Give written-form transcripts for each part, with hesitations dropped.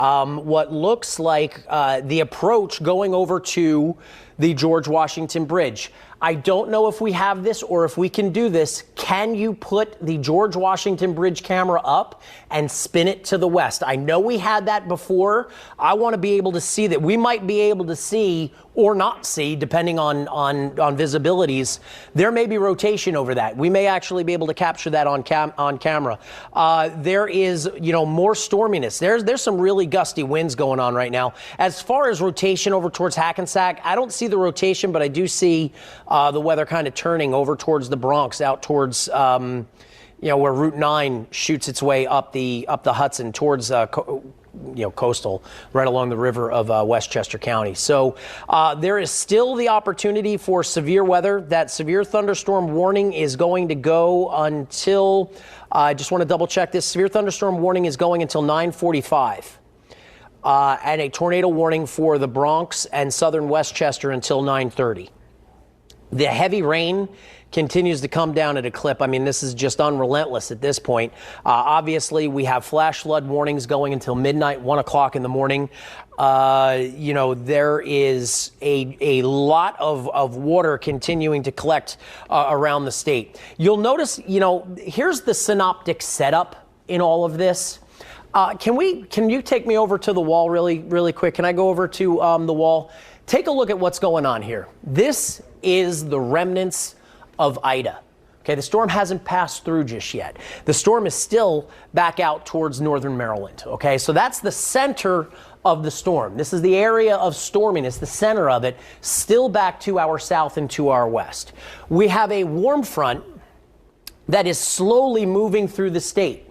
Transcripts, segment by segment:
what looks like the approach going over to the George Washington Bridge. I don't know if we have this or if we can do this. Can you put the George Washington Bridge camera up and spin it to the west? I know we had that before. I want to be able to see that. We might be able to see or not see, depending on visibilities. There may be rotation over that. We may actually be able to capture that on camera. There is, more storminess. There's some really gusty winds going on right now. As far as rotation over towards Hackensack, I don't see the rotation, but I do see the weather kind of turning over towards the Bronx, out towards where Route 9 shoots its way up the Hudson towards coastal, right along the river of Westchester County. So there is still the opportunity for severe weather. That severe thunderstorm warning is going to go until, I just want to double check this, severe thunderstorm warning is going until 9:45. And a tornado warning for the Bronx and southern Westchester until 9:30. The heavy rain continues to come down at a clip. I mean, this is just unrelentless at this point. Obviously, we have flash flood warnings going until midnight, 1 o'clock in the morning. There is a lot of water continuing to collect around the state. You'll notice, here's the Synoptic setup in all of this. Can you take me over to the wall really quick? Can I go over to the wall? Take a look at what's going on here. This is the remnants of Ida. Okay, the storm hasn't passed through just yet. The storm is still back out towards northern Maryland. Okay, so that's the center of the storm. This is the area of storminess, the center of it, still back to our south and to our west. We have a warm front that is slowly moving through the state.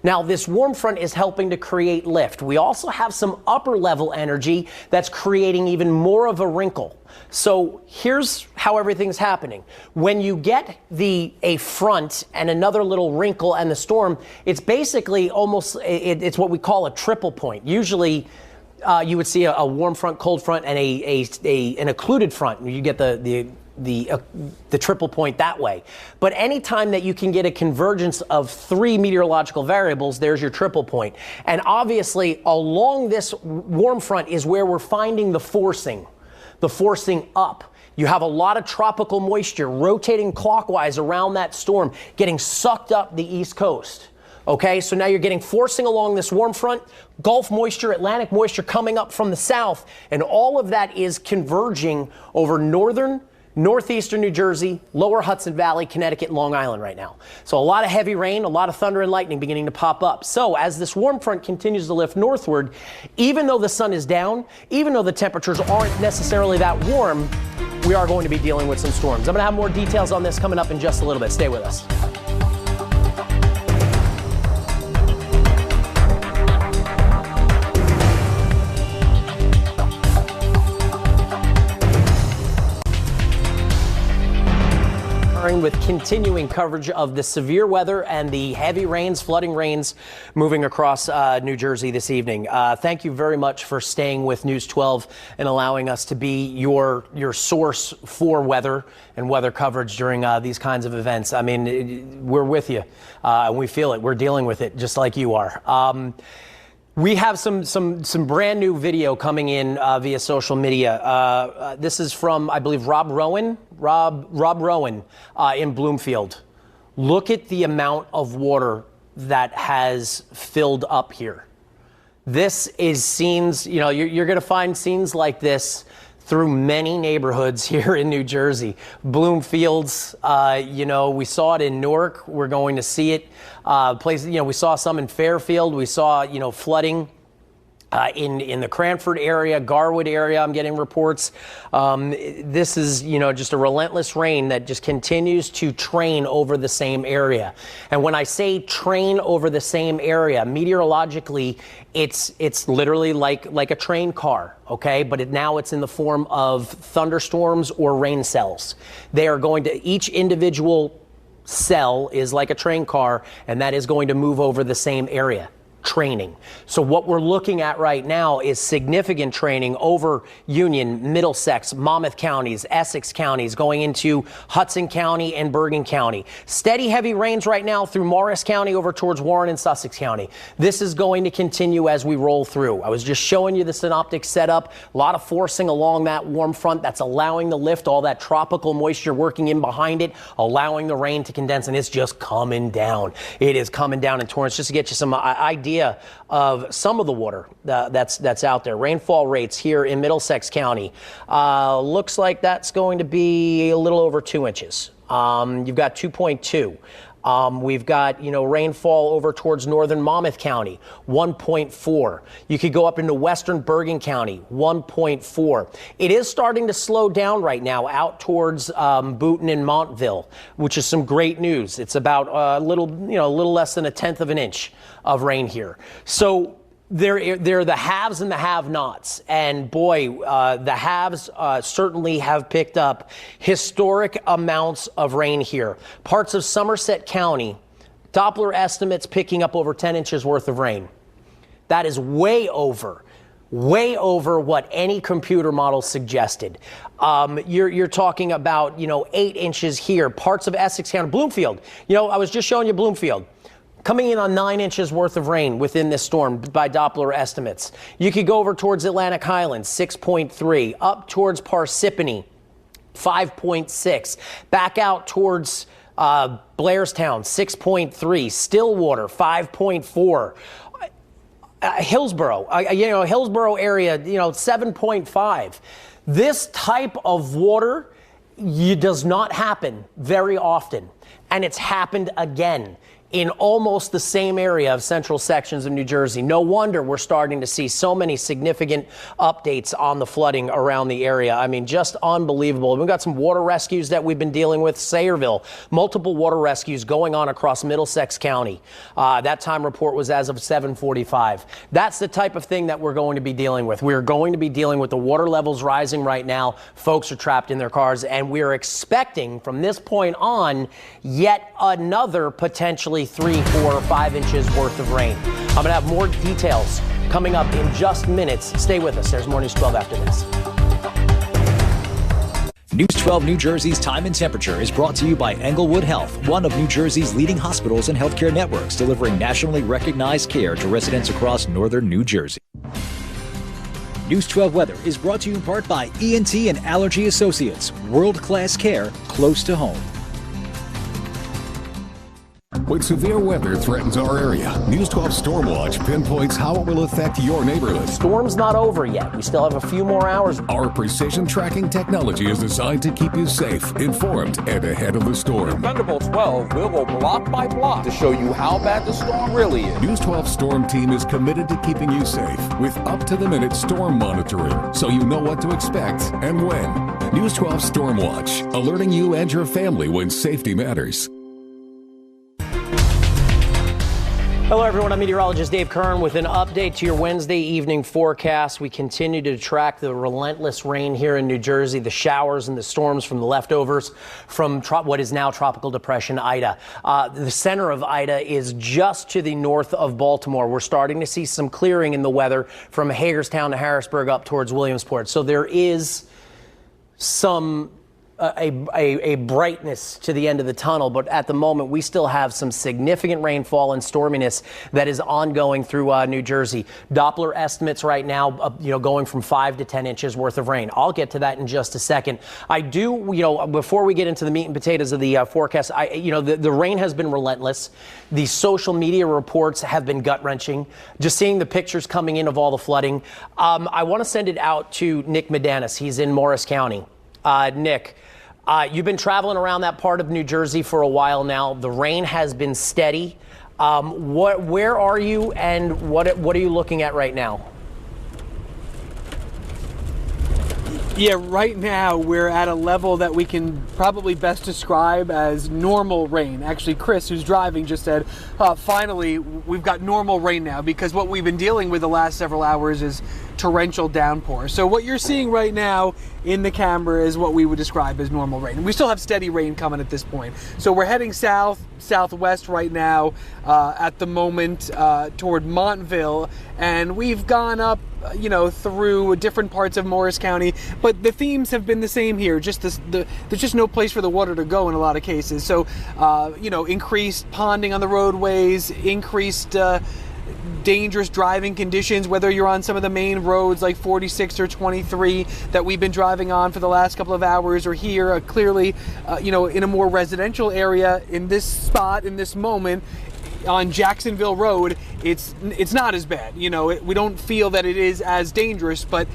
Now, this warm front is helping to create lift. We also have some upper level energy that's creating even more of a wrinkle. So here's how everything's happening. When you get a front and another little wrinkle and the storm, it's basically almost, it's what we call a triple point. Usually you would see a warm front, cold front, and an occluded front. You get the triple point that way. But anytime that you can get a convergence of 3 meteorological variables, there's your triple point. And obviously along this warm front is where we're finding the forcing up. You have a lot of tropical moisture rotating clockwise around that storm, getting sucked up the East Coast. Okay, so now you're getting forcing along this warm front, Gulf moisture, Atlantic moisture coming up from the south, and all of that is converging over northeastern New Jersey, lower Hudson Valley, Connecticut, and Long Island right now. So a lot of heavy rain, a lot of thunder and lightning beginning to pop up. So as this warm front continues to lift northward, even though the sun is down, even though the temperatures aren't necessarily that warm, we are going to be dealing with some storms. I'm going to have more details on this coming up in just a little bit. Stay with us. With continuing coverage of the severe weather and the heavy rains, flooding rains moving across New Jersey this evening. Thank you very much for staying with News 12 and allowing us to be your source for weather and weather coverage during these kinds of events. I mean, we're with you. We feel it. We're dealing with it just like you are. We have some brand new video coming in via social media. This is from, I believe, Rob Rowan in Bloomfield. Look at the amount of water that has filled up here. This is scenes, you're going to find scenes like this through many neighborhoods here in New Jersey. Bloomfields, we saw it in Newark. We're going to see it. Places, we saw some in Fairfield. We saw, flooding in the Cranford area, Garwood area. I'm getting reports. This is, just a relentless rain that just continues to train over the same area. And when I say train over the same area, meteorologically, it's literally like a train car, okay? But now it's in the form of thunderstorms or rain cells. They are going to, each individual cell is like a train car, and that is going to move over the same area. training. So what we're looking at right now is significant training over Union, Middlesex, Monmouth counties, Essex counties, going into Hudson County and Bergen County. Steady heavy rains right now through Morris County over towards Warren and Sussex County. This is going to continue as we roll through. I was just showing you the synoptic setup. A lot of forcing along that warm front that's allowing the lift, all that tropical moisture working in behind it, allowing the rain to condense, and it's just coming down. It is coming down in torrents. Just to get you some idea of some of the water that's out there. Rainfall rates here in Middlesex County. Looks like that's going to be a little over 2 inches. You've got 2.2. We've got, rainfall over towards northern Monmouth County, 1.4. You could go up into western Bergen County, 1.4. It is starting to slow down right now out towards Boonton and Montville, which is some great news. It's about a little less than 1/10 of an inch of rain here. So they're the haves and the have-nots. And boy, the haves certainly have picked up historic amounts of rain here. Parts of Somerset County, Doppler estimates picking up over 10 inches worth of rain. That is way over what any computer model suggested. You're talking about, 8 inches here. Parts of Essex County, Bloomfield. I was just showing you Bloomfield. Coming in on 9 inches worth of rain within this storm by Doppler estimates. You could go over towards Atlantic Highlands, 6.3. Up towards Parsippany, 5.6. Back out towards Blairstown, 6.3. Stillwater, 5.4. Hillsborough, Hillsborough area, 7.5. This type of water does not happen very often. And it's happened again in almost the same area of central sections of New Jersey. No wonder we're starting to see so many significant updates on the flooding around the area. I mean, just unbelievable. We've got some water rescues that we've been dealing with. Sayreville, multiple water rescues going on across Middlesex County. That time report was as of 7:45. That's the type of thing that we're going to be dealing with. We're going to be dealing with the water levels rising right now. Folks are trapped in their cars, and we're expecting from this point on yet another potentially 3, 4, or 5 inches worth of rain. I'm going to have more details coming up in just minutes. Stay with us. There's more News 12 after this. News 12 New Jersey's Time and Temperature is brought to you by Englewood Health, one of New Jersey's leading hospitals and healthcare networks, delivering nationally recognized care to residents across northern New Jersey. News 12 Weather is brought to you in part by ENT and Allergy Associates, world-class care close to home. When severe weather threatens our area, News 12 Stormwatch pinpoints how it will affect your neighborhood. Storm's not over yet. We still have a few more hours. Our precision tracking technology is designed to keep you safe, informed, and ahead of the storm. Thunderbolt 12 will go block by block to show you how bad the storm really is. News 12 Storm Team is committed to keeping you safe with up-to-the-minute storm monitoring, so you know what to expect and when. News 12 Stormwatch, alerting you and your family when safety matters. Hello, everyone. I'm meteorologist Dave Kern with an update to your Wednesday evening forecast. We continue to track the relentless rain here in New Jersey, the showers and the storms from the leftovers from what is now Tropical Depression Ida. The center of Ida is just to the north of Baltimore. We're starting to see some clearing in the weather from Hagerstown to Harrisburg up towards Williamsport. So there is some a brightness to the end of the tunnel, but at the moment we still have some significant rainfall and storminess that is ongoing through New Jersey. Doppler estimates right now, going from 5 to 10 inches worth of rain. I'll get to that in just a second. I do, before we get into the meat and potatoes of the forecast, the rain has been relentless. The social media reports have been gut-wrenching. Just seeing the pictures coming in of all the flooding. I want to send it out to Nick Medanis. He's in Morris County. Nick, you've been traveling around that part of New Jersey for a while now. The rain has been steady. Where are you, and what are you looking at right now? Yeah, right now we're at a level that we can probably best describe as normal rain. Actually, Chris, who's driving, just said, finally, we've got normal rain now, because what we've been dealing with the last several hours is torrential downpour. So what you're seeing right now in the camera is what we would describe as normal rain. We still have steady rain coming at this point. So we're heading southwest right now at the moment toward Montville, and we've gone up through different parts of Morris County, but the themes have been the same here. Just there's just no place for the water to go in a lot of cases. So increased ponding on the roadways, increased dangerous driving conditions, whether you're on some of the main roads like 46 or 23 that we've been driving on for the last couple of hours, or here clearly in a more residential area in this spot, in this moment, on Jacksonville Road, it's not as bad. We don't feel that it is as dangerous, but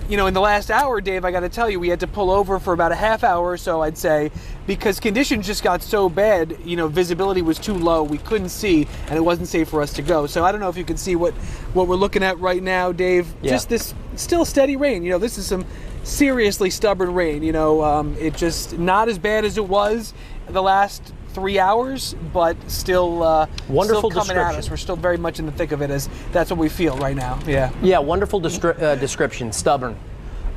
in the last hour, Dave, I got to tell you, we had to pull over for about a half hour or so, I'd say, because conditions just got so bad. Visibility was too low, we couldn't see, and it wasn't safe for us to go. So I don't know if you can see what we're looking at right now, Dave. Yeah. Just this still steady rain. This is some seriously stubborn rain. It just not as bad as it was the last 3 hours, but still wonderful still coming at us. We're still very much in the thick of it, as that's what we feel right now. Yeah, wonderful description. Stubborn.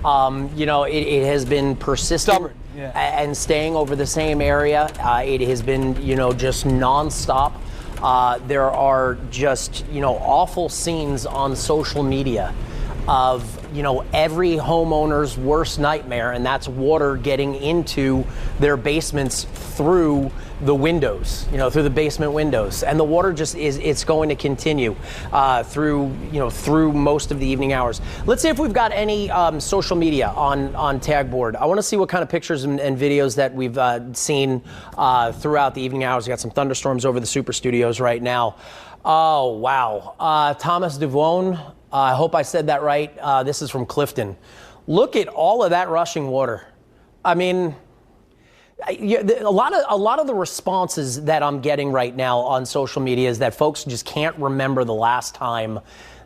It has been persistent. Stubborn. Yeah. And staying over the same area. It has been just nonstop. There are just awful scenes on social media of every homeowner's worst nightmare, and that's water getting into their basements through the windows, through the basement windows, and the water it's going to continue through most of the evening hours. Let's see if we've got any social media on Tagboard. I want to see what kind of pictures and videos that we've seen throughout the evening hours. We got some thunderstorms over the super studios right now. Oh wow, Thomas Devone. I hope I said that right. This is from Clifton. Look at all of that rushing water. I mean, a lot of the responses that I'm getting right now on social media is that folks just can't remember the last time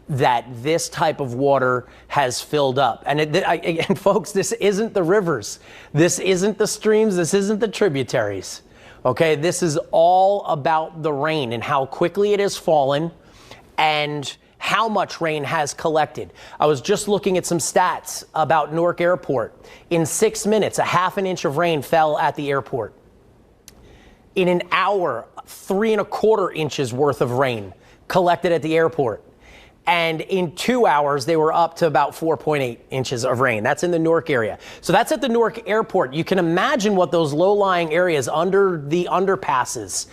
that this type of water has filled up. And again, folks, this isn't the rivers. This isn't the streams. This isn't the tributaries. Okay, this is all about the rain and how quickly it has fallen and how much rain has collected. I was just looking at some stats about Newark Airport. In 6 minutes, a half an inch of rain fell at the airport. In an hour, 3¼ inches worth of rain collected at the airport. And in 2 hours, they were up to about 4.8 inches of rain. That's in the Newark area. So that's at the Newark Airport. You can imagine what those low-lying areas under the underpasses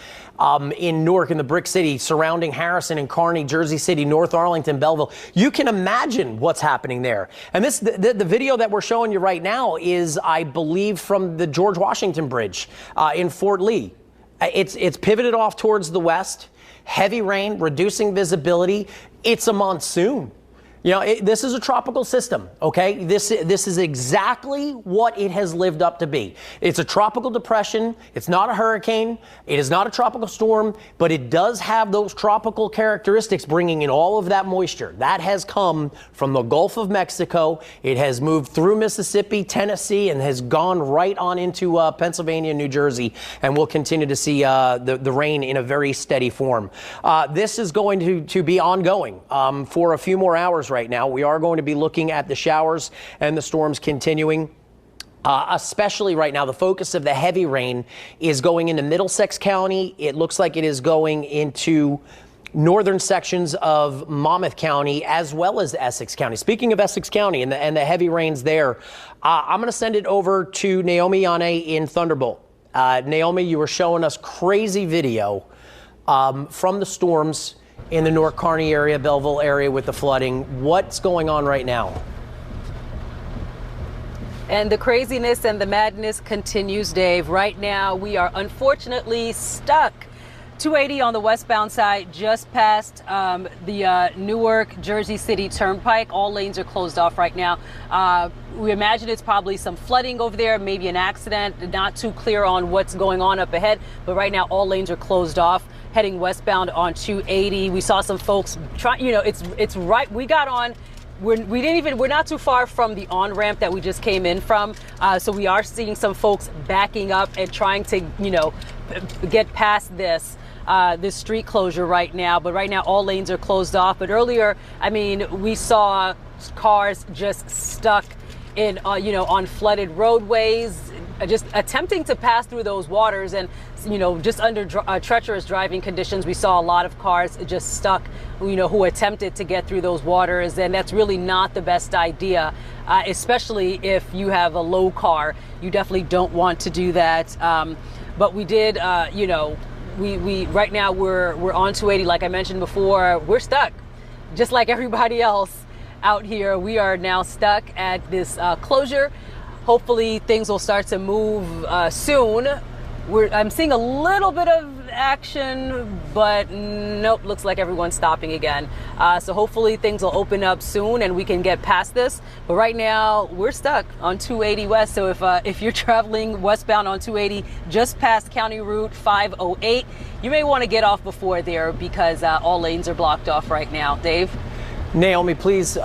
in Newark, in the Brick City, surrounding Harrison and Kearney, Jersey City, North Arlington, Belleville. You can imagine what's happening there. And the video that we're showing you right now is, I believe, from the George Washington Bridge in Fort Lee. It's pivoted off towards the west. Heavy rain, reducing visibility. It's a monsoon. This is a tropical system, okay? This is exactly what it has lived up to be. It's a tropical depression. It's not a hurricane. It is not a tropical storm, but it does have those tropical characteristics, bringing in all of that moisture. That has come from the Gulf of Mexico. It has moved through Mississippi, Tennessee, and has gone right on into Pennsylvania, New Jersey, and we'll continue to see the rain in a very steady form. This is going to be ongoing for a few more hours right now. We are going to be looking at the showers and the storms continuing. Especially right now, the focus of the heavy rain is going into Middlesex County. It looks like it is going into northern sections of Monmouth County as well as Essex County. Speaking of Essex County and the heavy rains there, I'm going to send it over to Naomi Yane in Thunderbolt. Naomi, you were showing us crazy video from the storms in the Newark Kearney area, Belleville area with the flooding. What's going on right now? And the craziness and the madness continues, Dave. Right now, we are unfortunately stuck 280 on the westbound side, just past the Newark, Jersey City Turnpike. All lanes are closed off right now. We imagine it's probably some flooding over there, maybe an accident. Not too clear on what's going on up ahead, but right now all lanes are closed off. Heading westbound on 280. We saw some folks try, it's right. We got on. We're not too far from the on-ramp that we just came in from. So we are seeing some folks backing up and trying to, get past this street closure right now. But right now, all lanes are closed off. But earlier, we saw cars just stuck in, on flooded roadways, just attempting to pass through those waters. And, just under treacherous driving conditions, we saw a lot of cars just stuck, who attempted to get through those waters. And that's really not the best idea, especially if you have a low car. You definitely don't want to do that. But we did, we right now we're on 280. Like I mentioned before, we're stuck, just like everybody else out here. We are now stuck at this closure. Hopefully things will start to move soon. I'm seeing a little bit of action, but nope, looks like everyone's stopping again. So hopefully things will open up soon and we can get past this. But right now we're stuck on 280 West. So if you're traveling westbound on 280 just past County Route 508, you may want to get off before there because all lanes are blocked off right now. Dave? Naomi, please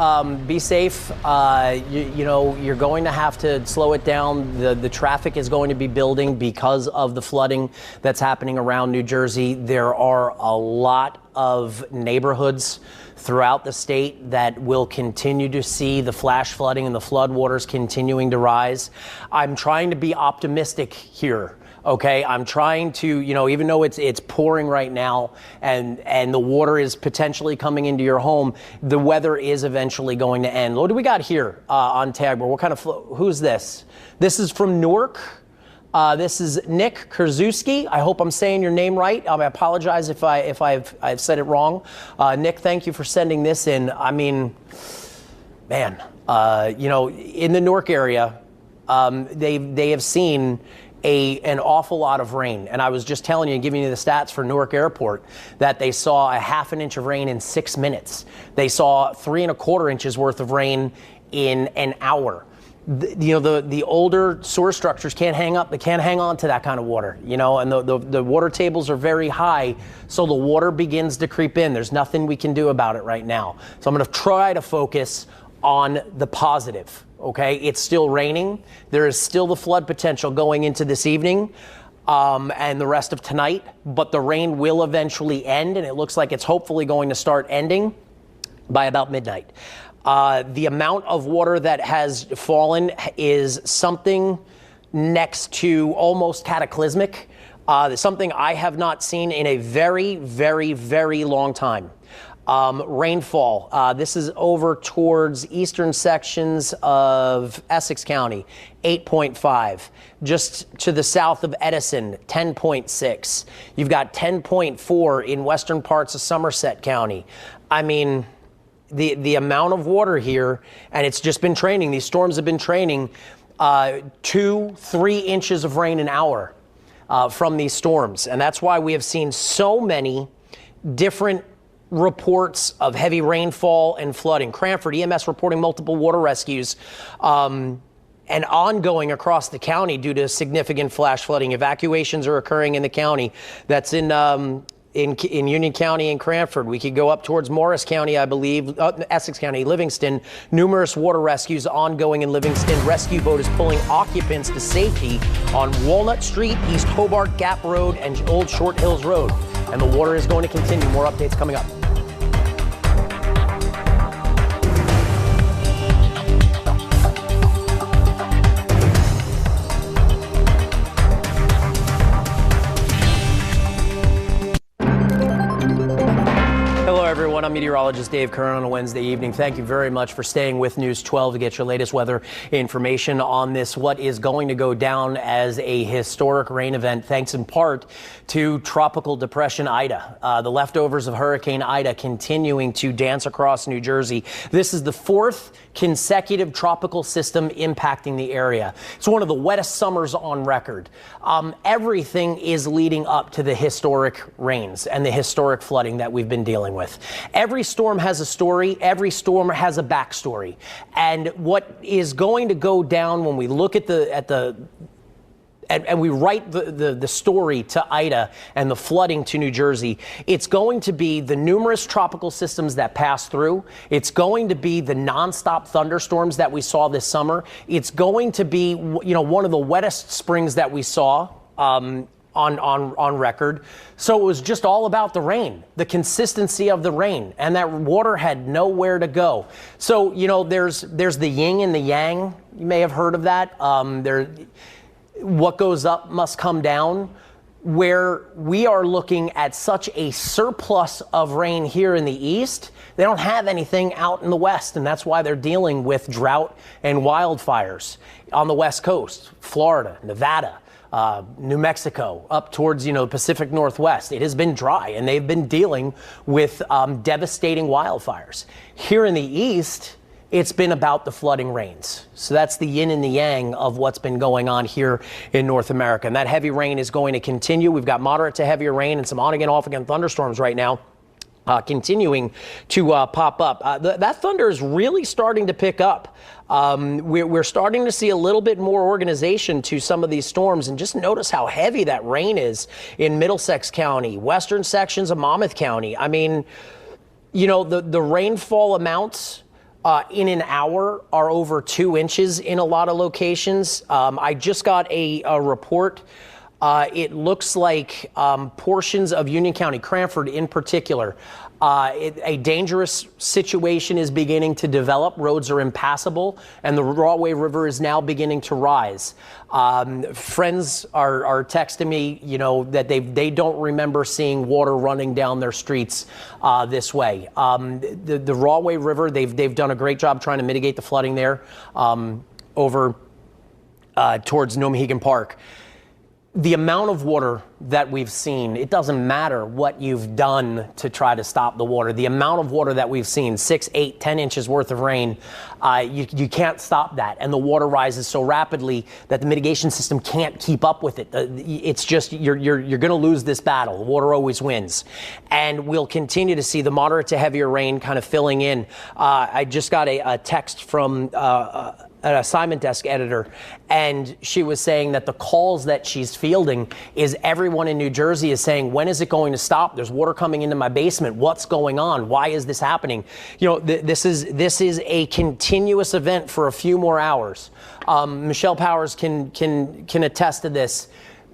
be safe. You're going to have to slow it down. The traffic is going to be building because of the flooding that's happening around New Jersey. There are a lot of neighborhoods throughout the state that will continue to see the flash flooding and the floodwaters continuing to rise. I'm trying to be optimistic here. Okay, I'm trying to, even though it's pouring right now and the water is potentially coming into your home, the weather is eventually going to end. What do we got here on Tagbar? What kind of who's this? This is from Newark. This is Nick Krzuski. I hope I'm saying your name right. I apologize if I've said it wrong. Nick, thank you for sending this in. I mean, man, in the Newark area, they have seen an awful lot of rain. And I was just telling you and giving you the stats for Newark Airport that they saw a half an inch of rain in 6 minutes. They saw 3¼ inches worth of rain in an hour. The older sewer structures can't hang up. They can't hang on to that kind of water, and the water tables are very high. So the water begins to creep in. There's nothing we can do about it right now. So I'm going to try to focus on the positive. Okay, it's still raining. There is still the flood potential going into this evening and the rest of tonight, but the rain will eventually end, and it looks like it's hopefully going to start ending by about midnight. The amount of water that has fallen is something next to almost cataclysmic, something I have not seen in a very, very, very long time. Rainfall, this is over towards eastern sections of Essex County, 8.5. Just to the south of Edison, 10.6. You've got 10.4 in western parts of Somerset County. I mean, the amount of water here, and it's just been training. These storms have been training 2-3 inches of rain an hour from these storms. And that's why we have seen so many different reports of heavy rainfall and flooding. Cranford EMS reporting multiple water rescues and ongoing across the county due to significant flash flooding. Evacuations are occurring in the county. That's in Union County and Cranford. We could go up towards Morris County, I believe, Essex County, Livingston. Numerous water rescues ongoing in Livingston. Rescue boat is pulling occupants to safety on Walnut Street, East Hobart Gap Road, and Old Short Hills Road. And the water is going to continue. More updates coming up. Hello, everyone. I'm meteorologist Dave Curran on a Wednesday evening. Thank you very much for staying with News 12 to get your latest weather information on this, what is going to go down as a historic rain event, thanks in part to Tropical Depression Ida. The leftovers of Hurricane Ida continuing to dance across New Jersey. This is the fourth consecutive tropical system impacting the area. It's one of the wettest summers on record. Everything is leading up to the historic rains and the historic flooding that we've been dealing with. Every storm has a story. Every storm has a backstory. And what is going to go down when we look at and we write the story to Ida and the flooding to New Jersey, it's going to be the numerous tropical systems that pass through. It's going to be the nonstop thunderstorms that we saw this summer. It's going to be, one of the wettest springs that we saw. on record. So it was just all about the rain, the consistency of the rain, and that water had nowhere to go. So, you know, there's the yin and the yang. You may have heard of that. What goes up must come down. Where we are looking at such a surplus of rain here in the east, they don't have anything out in the west, and that's why they're dealing with drought and wildfires on the west coast, Florida, Nevada, New Mexico, up towards, you know, Pacific Northwest. It has been dry, and they've been dealing with devastating wildfires. Here in the east, it's been about the flooding rains. So that's the yin and the yang of what's been going on here in North America. And that heavy rain is going to continue. We've got moderate to heavier rain and some on again, off again thunderstorms right now. Continuing to pop up. That thunder is really starting to pick up. We're starting to see a little bit more organization to some of these storms, and just notice how heavy that rain is in Middlesex County, western sections of Monmouth County. I mean, you know, the rainfall amounts in an hour are over 2 inches in a lot of locations. I just got a report. It looks like portions of Union County, Cranford in particular, a dangerous situation is beginning to develop. Roads are impassable, and the Rahway River is now beginning to rise. Friends are texting me, you know, that they don't remember seeing water running down their streets this way. The Rahway River, they've done a great job trying to mitigate the flooding there over towards Nomahegan Park. The amount of water that we've seen, it doesn't matter what you've done to try to stop the water. The amount of water that we've seen, 6, 8, 10 inches worth of rain, you can't stop that. And the water rises so rapidly that the mitigation system can't keep up with it. It's just, you're going to lose this battle. The water always wins. And we'll continue to see the moderate to heavier rain kind of filling in. I just got a text from an assignment desk editor, and she was saying that the calls that she's fielding is everyone in New Jersey is saying, when is it going to stop? There's water coming into my basement. What's going on? Why is this happening? You know, this is a continuous event for a few more hours. Michelle Powers can attest to this.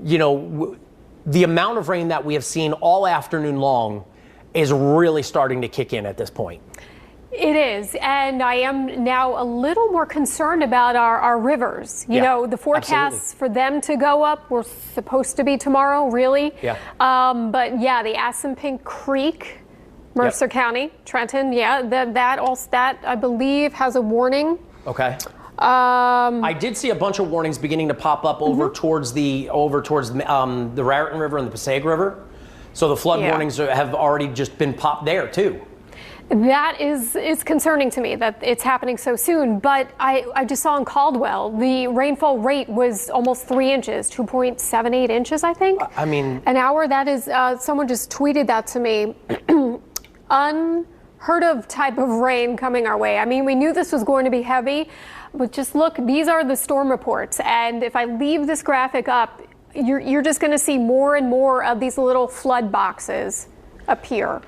You know, the amount of rain that we have seen all afternoon long is really starting to kick in at this point. It is, and I am now a little more concerned about our rivers. You know, the forecasts for them to go up were supposed to be tomorrow, really. Yeah. But yeah, the Assunpink Creek, Mercer County, Trenton, that I believe has a warning. Okay. I did see a bunch of warnings beginning to pop up over towards the Raritan River and the Passaic River. So the flood warnings have already just been popped there too. That is concerning to me that it's happening so soon. But I just saw in Caldwell, the rainfall rate was almost 3 inches, 2.78 inches, I think. I mean, an hour. That is, someone just tweeted that to me. Unheard of type of rain coming our way. I mean, we knew this was going to be heavy, but just look, these are the storm reports. And if I leave this graphic up, you're just going to see more and more of these little flood boxes appear.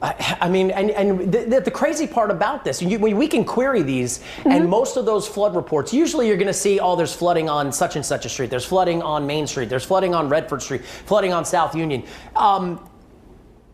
I mean, and the crazy part about this, we can query these, and most of those flood reports, usually you're going to see, oh, there's flooding on such and such a street, there's flooding on Main Street, there's flooding on Redford Street, flooding on South Union.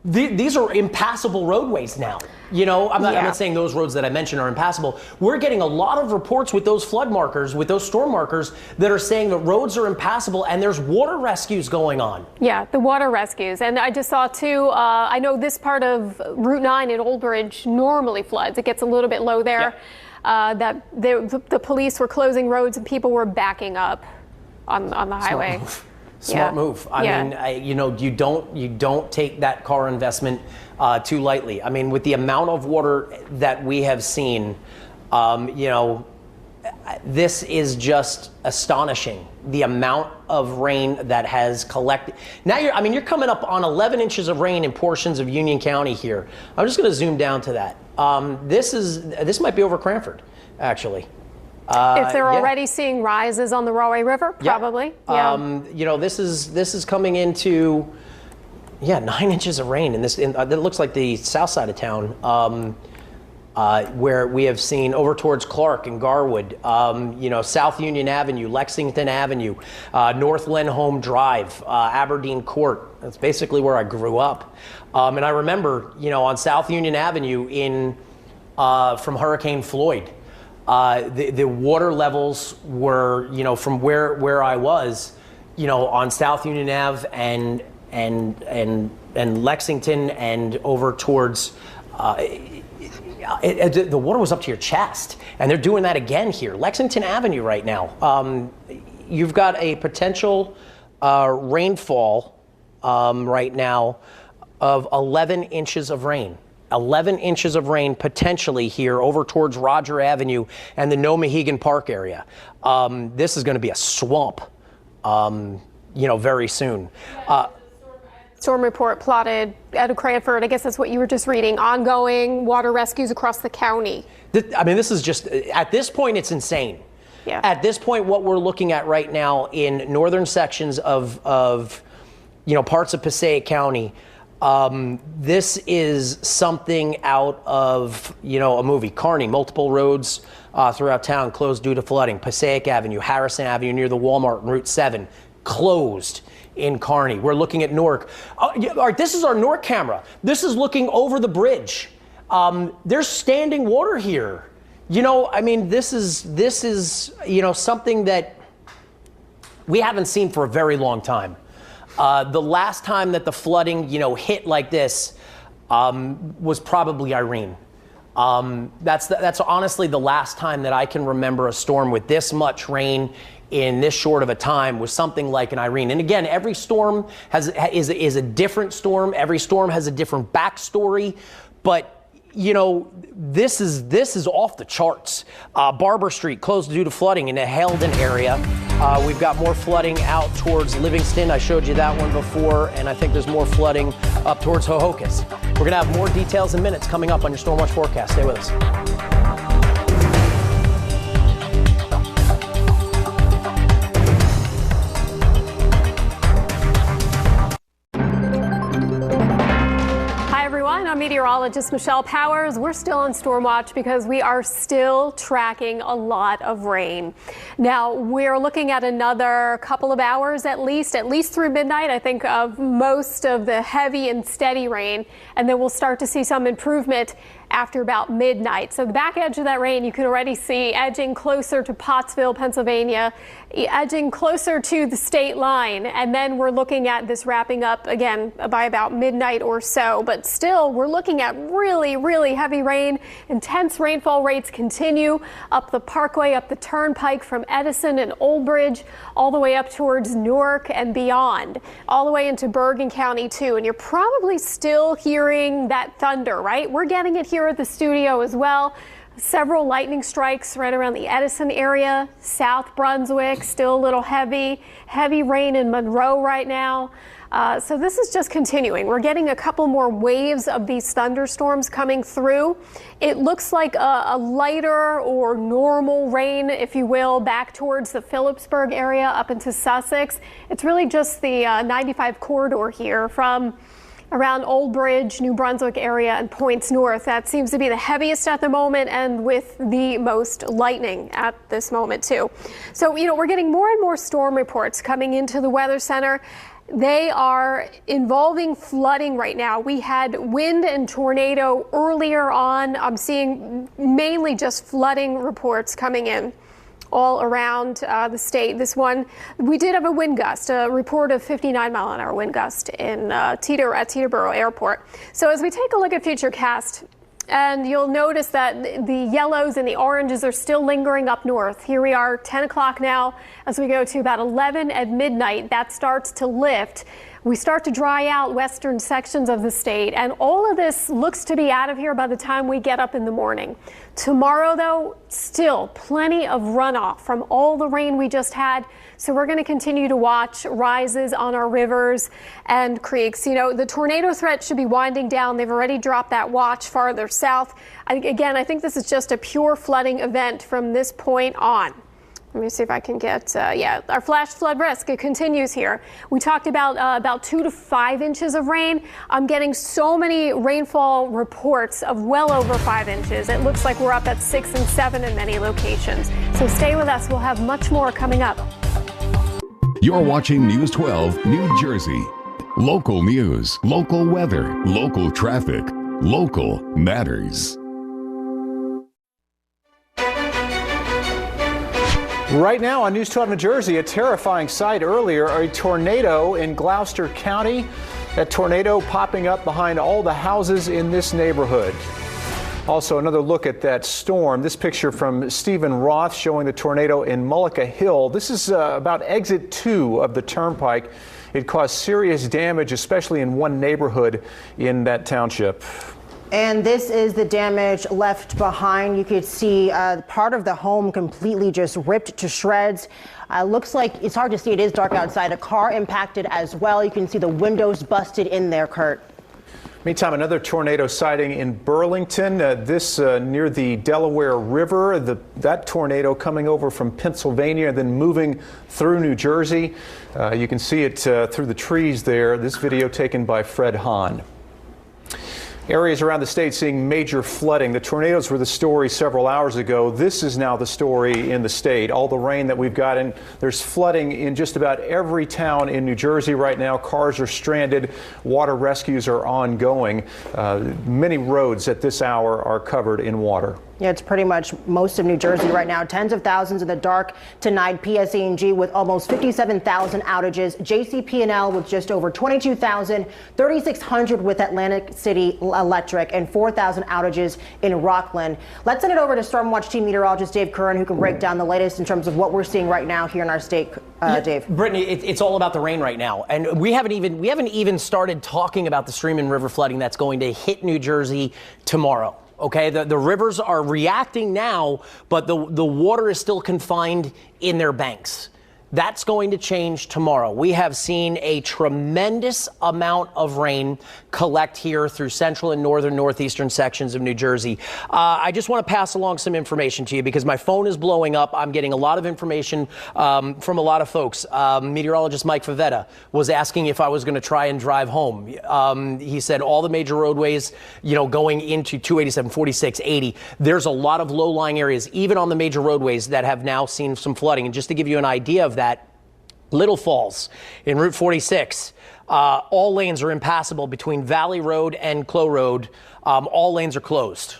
These are impassable roadways now. You know, I'm not saying those roads that I mentioned are impassable. We're getting a lot of reports with those flood markers, with those storm markers, that are saying that roads are impassable and there's water rescues going on. Yeah, the water rescues. And I just saw too, I know this part of Route 9 in Old Bridge normally floods. It gets a little bit low there. That the police were closing roads and people were backing up on the highway. Smart move. I mean, you don't take that car investment too lightly. I mean, with the amount of water that we have seen, this is just astonishing. The amount of rain that has collected. Now you're coming up on 11 inches of rain in portions of Union County here. I'm just going to zoom down to that. This might be over Cranford, actually. If they're already seeing rises on the Rahway River, probably. This is coming into 9 inches of rain, and it looks like the south side of town. where we have seen over towards Clark and Garwood, South Union Avenue, Lexington Avenue, North Lindholm Drive, Aberdeen Court. That's basically where I grew up. And I remember, on South Union Avenue from Hurricane Floyd, the water levels were, from where I was, on South Union Ave and Lexington and over towards. The water was up to your chest, and they're doing that again here. Lexington Avenue right now. You've got a potential rainfall right now of 11 inches of rain. 11 inches of rain potentially here over towards Roger Avenue and the Nomahegan Park area. This is going to be a swamp, very soon. Storm report plotted out of Cranford. I guess that's what you were just reading. Ongoing water rescues across the county. This is just, at this point, it's insane. Yeah. At this point, what we're looking at right now in northern sections of parts of Passaic County, this is something out of, a movie. Kearney, multiple roads throughout town closed due to flooding. Passaic Avenue, Harrison Avenue near the Walmart and Route 7 closed in Kearney. We're looking at Newark. All right, this is our Newark camera. This is looking over the bridge. There's standing water here. This is something that we haven't seen for a very long time. The last time that the flooding, hit like this was probably Irene. That's honestly the last time that I can remember a storm with this much rain in this short of a time was something like an Irene. And again, every storm is a different storm. Every storm has a different backstory, but this is off the charts. Barber Street closed due to flooding in the Halden area. We've got more flooding out towards Livingston. I showed you that one before, and I think there's more flooding up towards Hohokus. We're going to have more details in minutes coming up on your Stormwatch forecast. Stay with us. I'm meteorologist Michelle Powers. We're still on Stormwatch because we are still tracking a lot of rain. Now, we're looking at another couple of hours at least through midnight, I think, of most of the heavy and steady rain, and then we'll start to see some improvement after about midnight. So the back edge of that rain you can already see edging closer to Pottsville, Pennsylvania, edging closer to the state line. And then we're looking at this wrapping up again by about midnight or so. But still, we're looking at really, really heavy rain. Intense rainfall rates continue up the Parkway, up the Turnpike from Edison and Old Bridge, all the way up towards Newark and beyond, all the way into Bergen County too. And you're probably still hearing that thunder, right? We're getting it here at the studio as well. Several lightning strikes right around the Edison area, South Brunswick, still a little heavy rain in Monroe right now. So this is just continuing. We're getting a couple more waves of these thunderstorms coming through. It looks like a lighter or normal rain, if you will, back towards the Phillipsburg area up into Sussex. It's really just the 95 corridor here from around Old Bridge, New Brunswick area, and points north. That seems to be the heaviest at the moment and with the most lightning at this moment too. So, we're getting more and more storm reports coming into the Weather Center. They are involving flooding right now. We had wind and tornado earlier on. I'm seeing mainly just flooding reports coming in all around the state. This one, we did have a wind gust, a report of 59-mile-an-hour wind gust in at Teterboro Airport. So as we take a look at Futurecast, and you'll notice that the yellows and the oranges are still lingering up north. Here we are, 10 o'clock now, as we go to about 11 at midnight. That starts to lift. We start to dry out western sections of the state, and all of this looks to be out of here by the time we get up in the morning. Tomorrow, though, still plenty of runoff from all the rain we just had. So we're going to continue to watch rises on our rivers and creeks. The tornado threat should be winding down. They've already dropped that watch farther south. Again, I think this is just a pure flooding event from this point on. Let me see if I can get, our flash flood risk, it continues here. We talked about 2 to 5 inches of rain. I'm getting so many rainfall reports of well over 5 inches. It looks like we're up at 6 and 7 in many locations. So stay with us. We'll have much more coming up. You're watching News 12 New Jersey. Local news, local weather, local traffic, local matters. Right now on News 12 New Jersey, a terrifying sight earlier, a tornado in Gloucester County. That tornado popping up behind all the houses in this neighborhood. Also, another look at that storm. This picture from Stephen Roth showing the tornado in Mullica Hill. This is about exit 2 of the turnpike. It caused serious damage, especially in one neighborhood in that township. And this is the damage left behind. You could see part of the home completely just ripped to shreds. Looks like it's hard to see. It is dark outside. A car impacted as well. You can see the windows busted in there, Kurt. Meantime, another tornado sighting in Burlington, this near the Delaware River. That tornado coming over from Pennsylvania and then moving through New Jersey. You can see it through the trees there. This video taken by Fred Hahn. Areas around the state seeing major flooding. The tornadoes were the story several hours ago. This is now the story in the state. All the rain that we've gotten. There's flooding in just about every town in New Jersey right now. Cars are stranded. Water rescues are ongoing. Many roads at this hour are covered in water. Yeah, it's pretty much most of New Jersey right now. Tens of thousands in the dark tonight. PSE&G with almost 57,000 outages. JCP&L with just over 22,000. 3,600 with Atlantic City Electric and 4,000 outages in Rockland. Let's send it over to Stormwatch team meteorologist Dave Curran, who can break down the latest in terms of what we're seeing right now here in our state. Dave. Brittany, it's all about the rain right now, and we haven't even started talking about the stream and river flooding that's going to hit New Jersey tomorrow. Okay, the rivers are reacting now, but the water is still confined in their banks. That's going to change tomorrow. We have seen a tremendous amount of rain collect here through central and northern northeastern sections of New Jersey. I just want to pass along some information to you because my phone is blowing up. I'm getting a lot of information from a lot of folks. Meteorologist Mike Favetta was asking if I was going to try and drive home. He said all the major roadways, going into 287, 46, 80, there's a lot of low-lying areas, even on the major roadways, that have now seen some flooding. And just to give you an idea of that, Little Falls in Route 46, all lanes are impassable between Valley Road and Clow Road. All lanes are closed.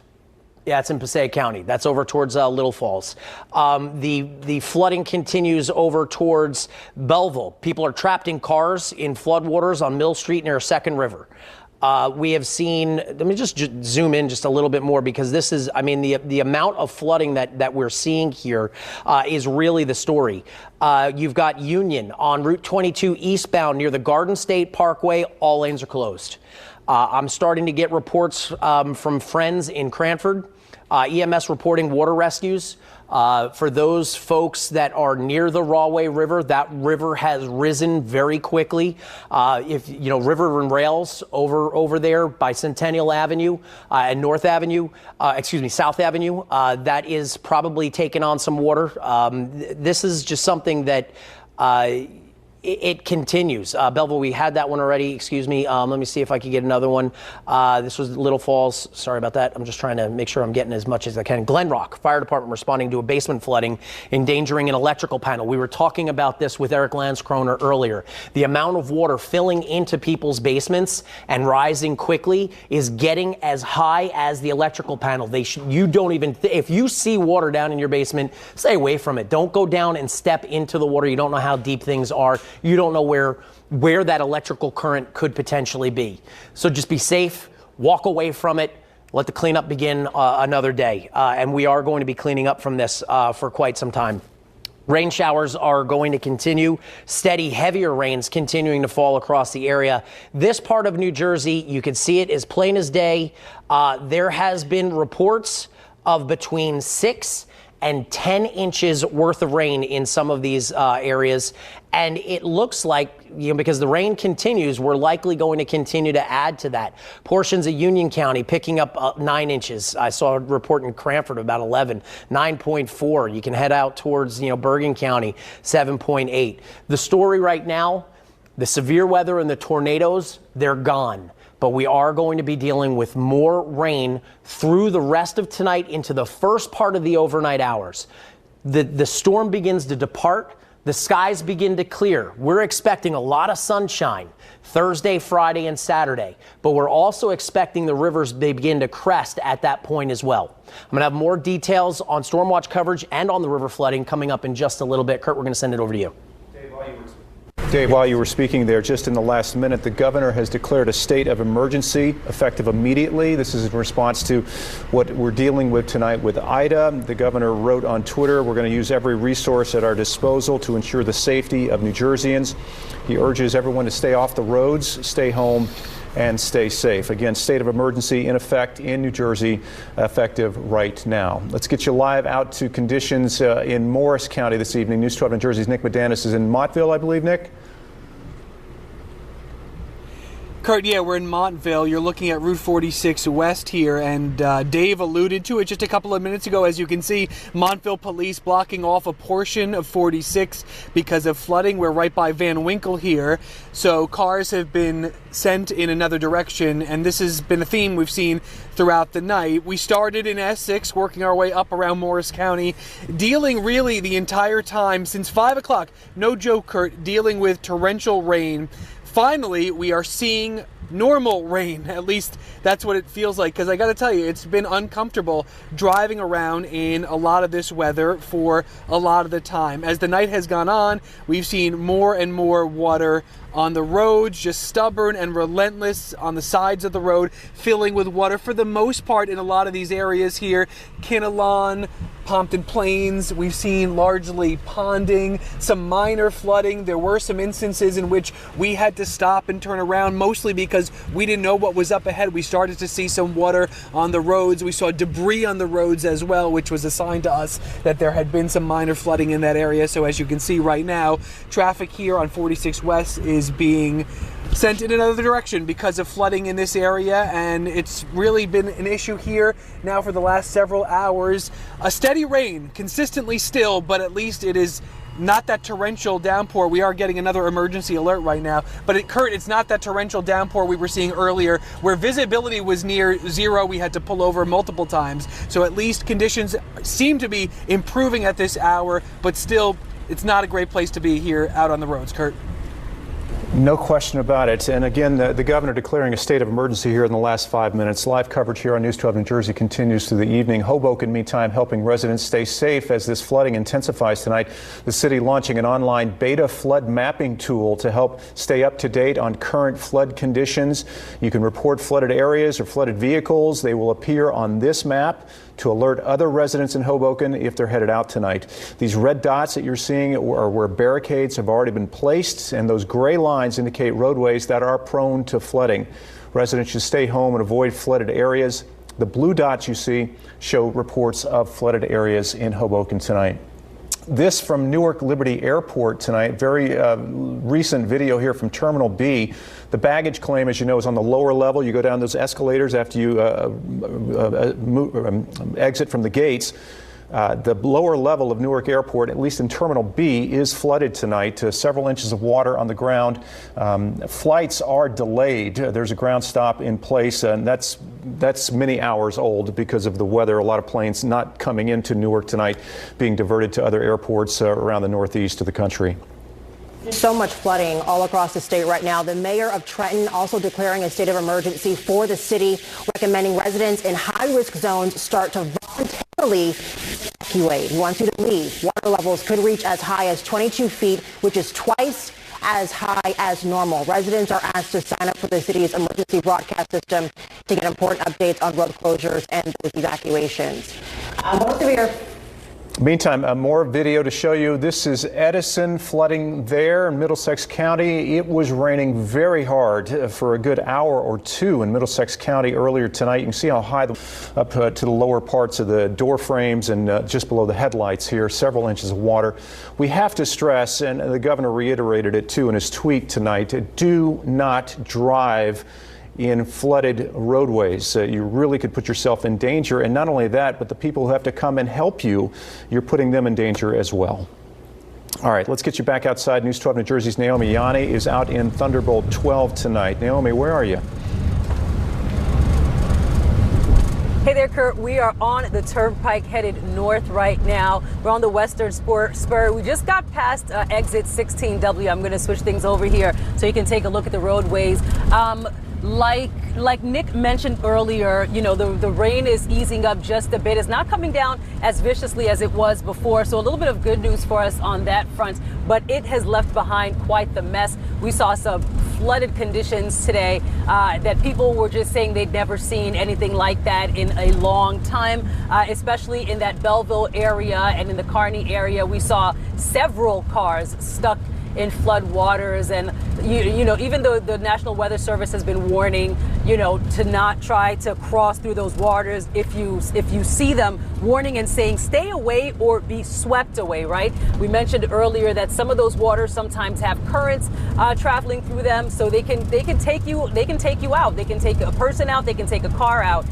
Yeah, it's in Passaic County. That's over towards Little Falls. The flooding continues over towards Belleville. People are trapped in cars in floodwaters on Mill Street near Second River. We have seen, let me just zoom in just a little bit more because this is, the amount of flooding that we're seeing here is really the story. You've got Union on Route 22 eastbound near the Garden State Parkway. All lanes are closed. I'm starting to get reports from friends in Cranford. EMS reporting water rescues. For those folks that are near the Rahway River, that river has risen very quickly. River and Rails over there by Centennial Avenue and South Avenue, that is probably taking on some water. This is just something that it continues. Belleville, we had that one already. Excuse me. Let me see if I can get another one. This was Little Falls. Sorry about that. I'm just trying to make sure I'm getting as much as I can. Glen Rock Fire Department responding to a basement flooding, endangering an electrical panel. We were talking about this with Eric Lanskroner earlier. The amount of water filling into people's basements and rising quickly is getting as high as the electrical panel. If you see water down in your basement, stay away from it. Don't go down and step into the water. You don't know how deep things are. You don't know where that electrical current could potentially be. So just be safe, walk away from it, let the cleanup begin another day. And we are going to be cleaning up from this for quite some time. Rain showers are going to continue. Steady, heavier rains continuing to fall across the area. This part of New Jersey, you can see it as plain as day. There has been reports of between 6 and 10 inches worth of rain in some of these areas. And it looks like, because the rain continues, we're likely going to continue to add to that. Portions of Union County picking up 9 inches. I saw a report in Cranford about 11, 9.4. You can head out towards, Bergen County, 7.8. The story right now, the severe weather and the tornadoes, they're gone. But we are going to be dealing with more rain through the rest of tonight into the first part of the overnight hours. The storm begins to depart. The skies begin to clear. We're expecting a lot of sunshine Thursday, Friday, and Saturday. But we're also expecting the rivers to begin to crest at that point as well. I'm going to have more details on storm watch coverage and on the river flooding coming up in just a little bit. Kurt, we're going to send it over to you. Dave, while you were speaking there, just in the last minute, the governor has declared a state of emergency effective immediately. This is in response to what we're dealing with tonight with Ida. The governor wrote on Twitter, "We're going to use every resource at our disposal to ensure the safety of New Jerseyans." He urges everyone to stay off the roads, stay home, and stay safe. Again, state of emergency in effect in New Jersey, effective right now. Let's get you live out to conditions in Morris County this evening. News 12 New Jersey's Nick Medanis is in Montville, I believe, Nick? Kurt, yeah, we're in Montville. You're looking at Route 46 West here, and Dave alluded to it just a couple of minutes ago. As you can see, Montville police blocking off a portion of 46 because of flooding. We're right by Van Winkle here, so cars have been sent in another direction, and this has been a theme we've seen throughout the night. We started in Essex, working our way up around Morris County, dealing really the entire time since 5 o'clock, no joke, Kurt, dealing with torrential rain. Finally, we are seeing normal rain. At least that's what it feels like, because I got to tell you, it's been uncomfortable driving around in a lot of this weather for a lot of the time. As the night has gone on, we've seen more and more water on the roads, just stubborn and relentless on the sides of the road, filling with water for the most part in a lot of these areas here. Kinnelon, Pompton Plains, we've seen largely ponding, some minor flooding. There were some instances in which we had to stop and turn around, mostly because we didn't know what was up ahead. We started to see some water on the roads. We saw debris on the roads as well, which was a sign to us that there had been some minor flooding in that area. So as you can see right now, traffic here on 46 West is being sent in another direction because of flooding in this area, and it's really been an issue here now for the last several hours. A steady rain, consistently still, but at least it is not that torrential downpour. We are getting another emergency alert right now, but Kurt, it's not that torrential downpour we were seeing earlier where visibility was near zero. We had to pull over multiple times. So at least conditions seem to be improving at this hour, but still it's not a great place to be here out on the roads, Kurt. No question about it. And again, the governor declaring a state of emergency here in the last 5 minutes. Live coverage here on News 12 New Jersey continues through the evening. Hoboken, meantime, helping residents stay safe as this flooding intensifies tonight. The city launching an online beta flood mapping tool to help stay up to date on current flood conditions. You can report flooded areas or flooded vehicles. They will appear on this map to alert other residents in Hoboken if they're headed out tonight. These red dots that you're seeing are where barricades have already been placed, and those gray lines indicate roadways that are prone to flooding. Residents should stay home and avoid flooded areas. The blue dots you see show reports of flooded areas in Hoboken tonight. This from Newark Liberty Airport tonight. Very recent video here from Terminal B. The baggage claim, as you know, is on the lower level. You go down those escalators after you exit from the gates. The lower level of Newark Airport, at least in Terminal B, is flooded tonight. Several inches of water on the ground. Flights are delayed. There's a ground stop in place, and that's many hours old because of the weather. A lot of planes not coming into Newark tonight, being diverted to other airports around the northeast of the country. So much flooding all across the state right now. The mayor of Trenton also declaring a state of emergency for the city, recommending residents in high-risk zones start to voluntarily evacuate. He wants you to leave. Water levels could reach as high as 22 feet, which is twice as high as normal. Residents are asked to sign up for the city's emergency broadcast system to get important updates on road closures and those evacuations. Most of your Meantime, more video to show you. This is Edison flooding there in Middlesex County. It was raining very hard for a good hour or two in Middlesex County earlier tonight. You can see how high up to the lower parts of the door frames and just below the headlights here, several inches of water. We have to stress, and the governor reiterated it too in his tweet tonight, do not drive in flooded roadways. You really could put yourself in danger. And not only that, but the people who have to come and help you, you're putting them in danger as well. All right, let's get you back outside. News 12 New Jersey's Naomi Yanni is out in Thunderbolt 12 tonight. Naomi, where are you? Hey there, Kurt. We are on the Turnpike headed north right now. We're on the western spur. We just got past exit 16W. I'm going to switch things over here so you can take a look at the roadways. Like Nick mentioned earlier, you know, the rain is easing up just a bit. It's not coming down as viciously as it was before. So a little bit of good news for us on that front, but it has left behind quite the mess. We saw some flooded conditions today that people were just saying they'd never seen anything like that in a long time, especially in that Belleville area and in the Kearney area. We saw several cars stuck in flood waters, and you know, even though the National Weather Service has been warning, you know, to not try to cross through those waters, if you see them, warning and saying stay away or be swept away, right? We mentioned earlier that some of those waters sometimes have currents traveling through them, so they can take you out. They can take a person out, they can take a car out.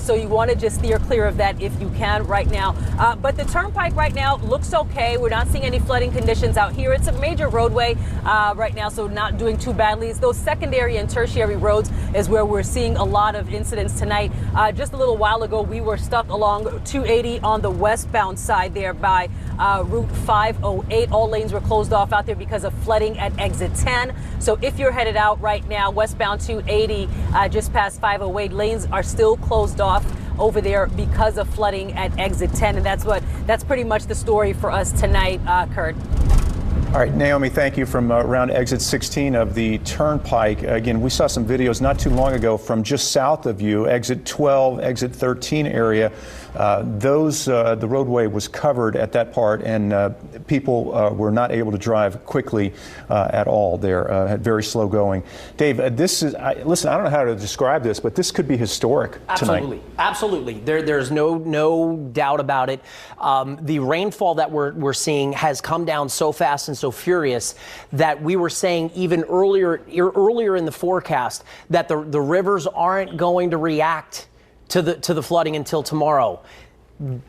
So you want to just steer clear of that if you can right now. But the Turnpike right now looks okay. We're not seeing any flooding conditions out here. It's a major roadway right now, so not doing too badly. It's those secondary and tertiary roads is where we're seeing a lot of incidents tonight. Just a little while ago, we were stuck along 280 on the westbound side there by Route 508. All lanes were closed off out there because of flooding at exit 10. So if you're headed out right now, westbound 280, just past 508, lanes are still closed off over there because of flooding at exit 10. And that's pretty much the story for us tonight, Kurt. All right, Naomi, thank you. From around exit 16 of the Turnpike. Again, we saw some videos not too long ago from just south of you, exit 12, exit 13 area. The roadway was covered at that part, and people were not able to drive quickly at all there, had very slow going. Dave, listen, I don't know how to describe this, but this could be historic tonight. Absolutely. There's no doubt about it. The rainfall that we're seeing has come down so fast and so furious that we were saying even earlier in the forecast that the rivers aren't going to react to the flooding until tomorrow.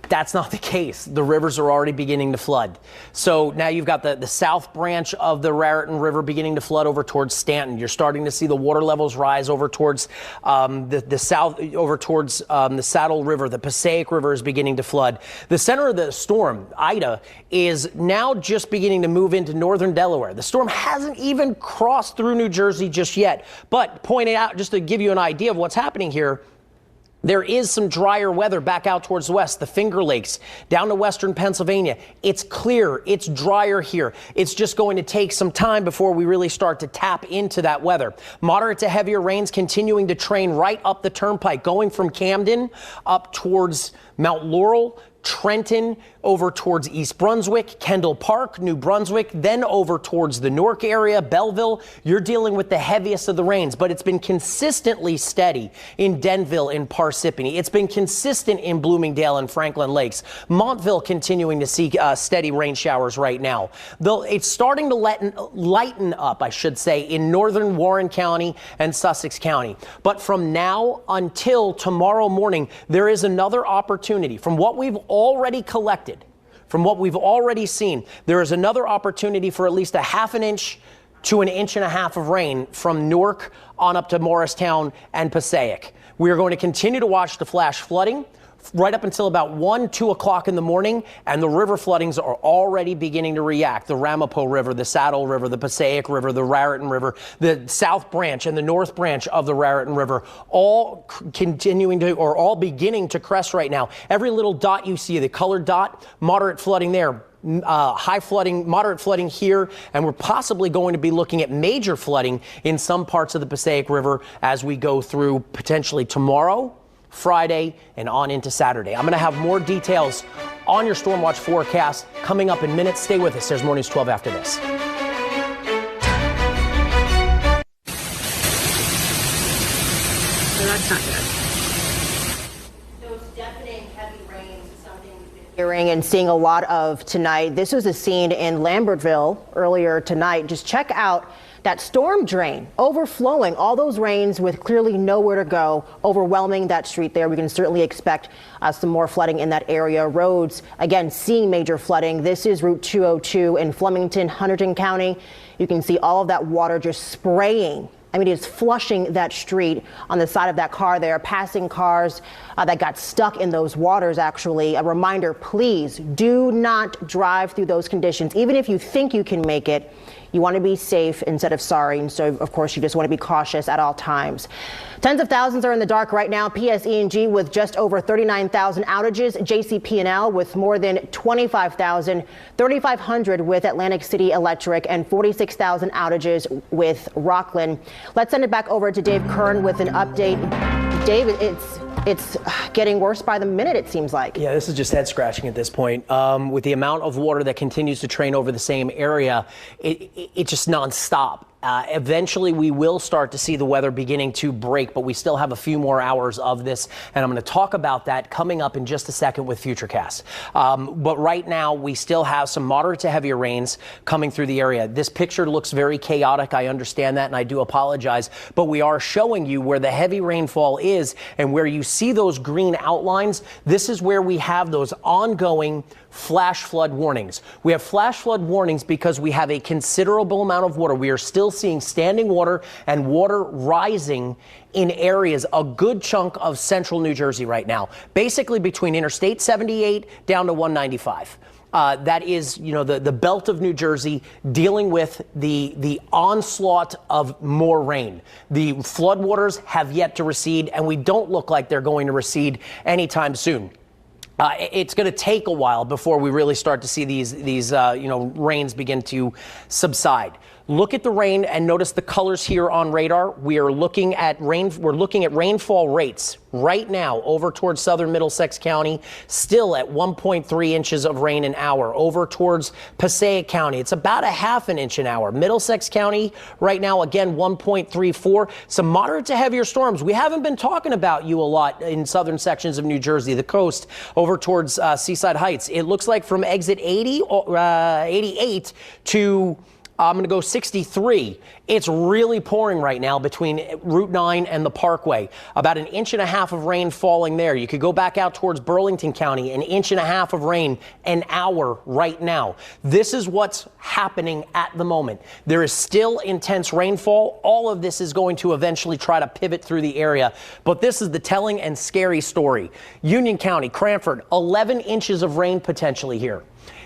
That's not the case. The rivers are already beginning to flood. So now you've got the south branch of the Raritan River beginning to flood over towards Stanton. You're starting to see the water levels rise over towards the south, over towards the Saddle River. The Passaic River is beginning to flood. The center of the storm, Ida, is now just beginning to move into northern Delaware. The storm hasn't even crossed through New Jersey just yet. But pointing out, just to give you an idea of what's happening here, there is some drier weather back out towards the west, the Finger Lakes, down to western Pennsylvania. It's clear, it's drier here. It's just going to take some time before we really start to tap into that weather. Moderate to heavier rains continuing to train right up the Turnpike, going from Camden up towards Mount Laurel, Trenton, over towards East Brunswick, Kendall Park, New Brunswick, then over towards the Newark area, Belleville. You're dealing with the heaviest of the rains, but it's been consistently steady in Denville and Parsippany. It's been consistent in Bloomingdale and Franklin Lakes. Montville continuing to see steady rain showers right now. Though it's starting to lighten up, I should say, in northern Warren County and Sussex County. But from now until tomorrow morning, there is another opportunity. From what we've already collected, from what we've already seen, there is another opportunity for at least a half an inch to an inch and a half of rain from Newark on up to Morristown and Passaic. We are going to continue to watch the flash flooding right up until about 1, 2 o'clock in the morning, and the river floodings are already beginning to react. The Ramapo River, the Saddle River, the Passaic River, the Raritan River, the south branch and the north branch of the Raritan River, all continuing to, or all beginning to crest right now. Every little dot you see, the colored dot, moderate flooding there. High flooding, moderate flooding here, and we're possibly going to be looking at major flooding in some parts of the Passaic River as we go through potentially tomorrow Friday, and on into Saturday. I'm going to have more details on your storm watch forecast coming up in minutes. Stay with us. There's more News 12 after this. That's not good. Those deafening heavy rains is something we've been hearing and seeing a lot of tonight. This was a scene in Lambertville earlier tonight. Just check out that storm drain overflowing, all those rains with clearly nowhere to go, overwhelming that street there. We can certainly expect some more flooding in that area. Roads, again, seeing major flooding. This is Route 202 in Flemington, Hunterdon County. You can see all of that water just spraying. I mean, it's flushing that street on the side of that car there, passing cars that got stuck in those waters, actually. A reminder, please do not drive through those conditions. Even if you think you can make it, you want to be safe instead of sorry. And so, of course, you just want to be cautious at all times. Tens of thousands are in the dark right now. PSE&G with just over 39,000 outages. JCP&L with more than 25,000. 3,500 with Atlantic City Electric and 46,000 outages with Rockland. Let's send it back over to Dave Kern with an update. Dave, it's getting worse by the minute, it seems like. Yeah, this is just head scratching at this point. With the amount of water that continues to train over the same area, it's just nonstop. Eventually, we will start to see the weather beginning to break, but we still have a few more hours of this, and I'm going to talk about that coming up in just a second with Futurecast. But right now, we still have some moderate to heavier rains coming through the area. This picture looks very chaotic. I understand that, and I do apologize, but we are showing you where the heavy rainfall is and where you see those green outlines. This is where we have those ongoing flash flood warnings. We have flash flood warnings because we have a considerable amount of water. We are still seeing standing water and water rising in areas, a good chunk of central New Jersey right now, basically between Interstate 78 down to 195. That is, you know, the belt of New Jersey dealing with the onslaught of more rain. The floodwaters have yet to recede, and we don't look like they're going to recede anytime soon. It's going to take a while before we really start to see these rains begin to subside. Look at the rain and notice the colors here on radar. We are looking at rainfall rates right now over towards southern Middlesex County, still at 1.3 inches of rain an hour. Over towards Passaic County, it's about a half an inch an hour. Middlesex County right now, again, 1.34. Some moderate to heavier storms. We haven't been talking about you a lot in southern sections of New Jersey, the coast, over towards Seaside Heights. It looks like from exit 88 to I'm going to go 63. It's really pouring right now between Route 9 and the Parkway. About an inch and a half of rain falling there. You could go back out towards Burlington County, an inch and a half of rain an hour right now. This is what's happening at the moment. There is still intense rainfall. All of this is going to eventually try to pivot through the area. But this is the telling and scary story. Union County, Cranford, 11 inches of rain potentially here.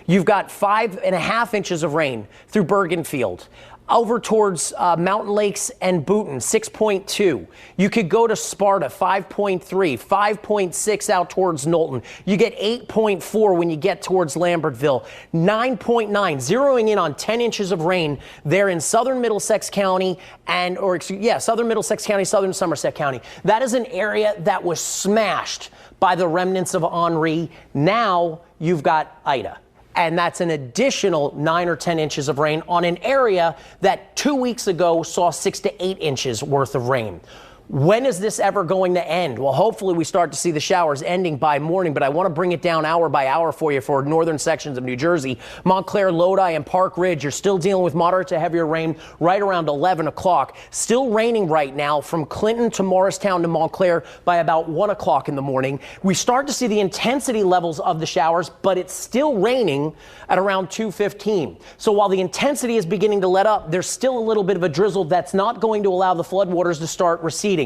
You've got 5.5 inches of rain through Bergenfield. Over towards Mountain Lakes and Boonton, 6.2. You could go to Sparta, 5.3, 5.6 out towards Knowlton. You get 8.4 when you get towards Lambertville, 9.9, zeroing in on 10 inches of rain there in southern Middlesex County southern Middlesex County, southern Somerset County. That is an area that was smashed by the remnants of Henri. Now you've got Ida. And that's an additional 9 or 10 inches of rain on an area that 2 weeks ago saw 6 to 8 inches worth of rain. When is this ever going to end? Well, hopefully we start to see the showers ending by morning, but I want to bring it down hour by hour for you for northern sections of New Jersey. Montclair, Lodi, and Park Ridge, you're still dealing with moderate to heavier rain right around 11 o'clock. Still raining right now from Clinton to Morristown to Montclair by about 1 o'clock in the morning. We start to see the intensity levels of the showers, but it's still raining at around 2:15. So while the intensity is beginning to let up, there's still a little bit of a drizzle that's not going to allow the floodwaters to start receding.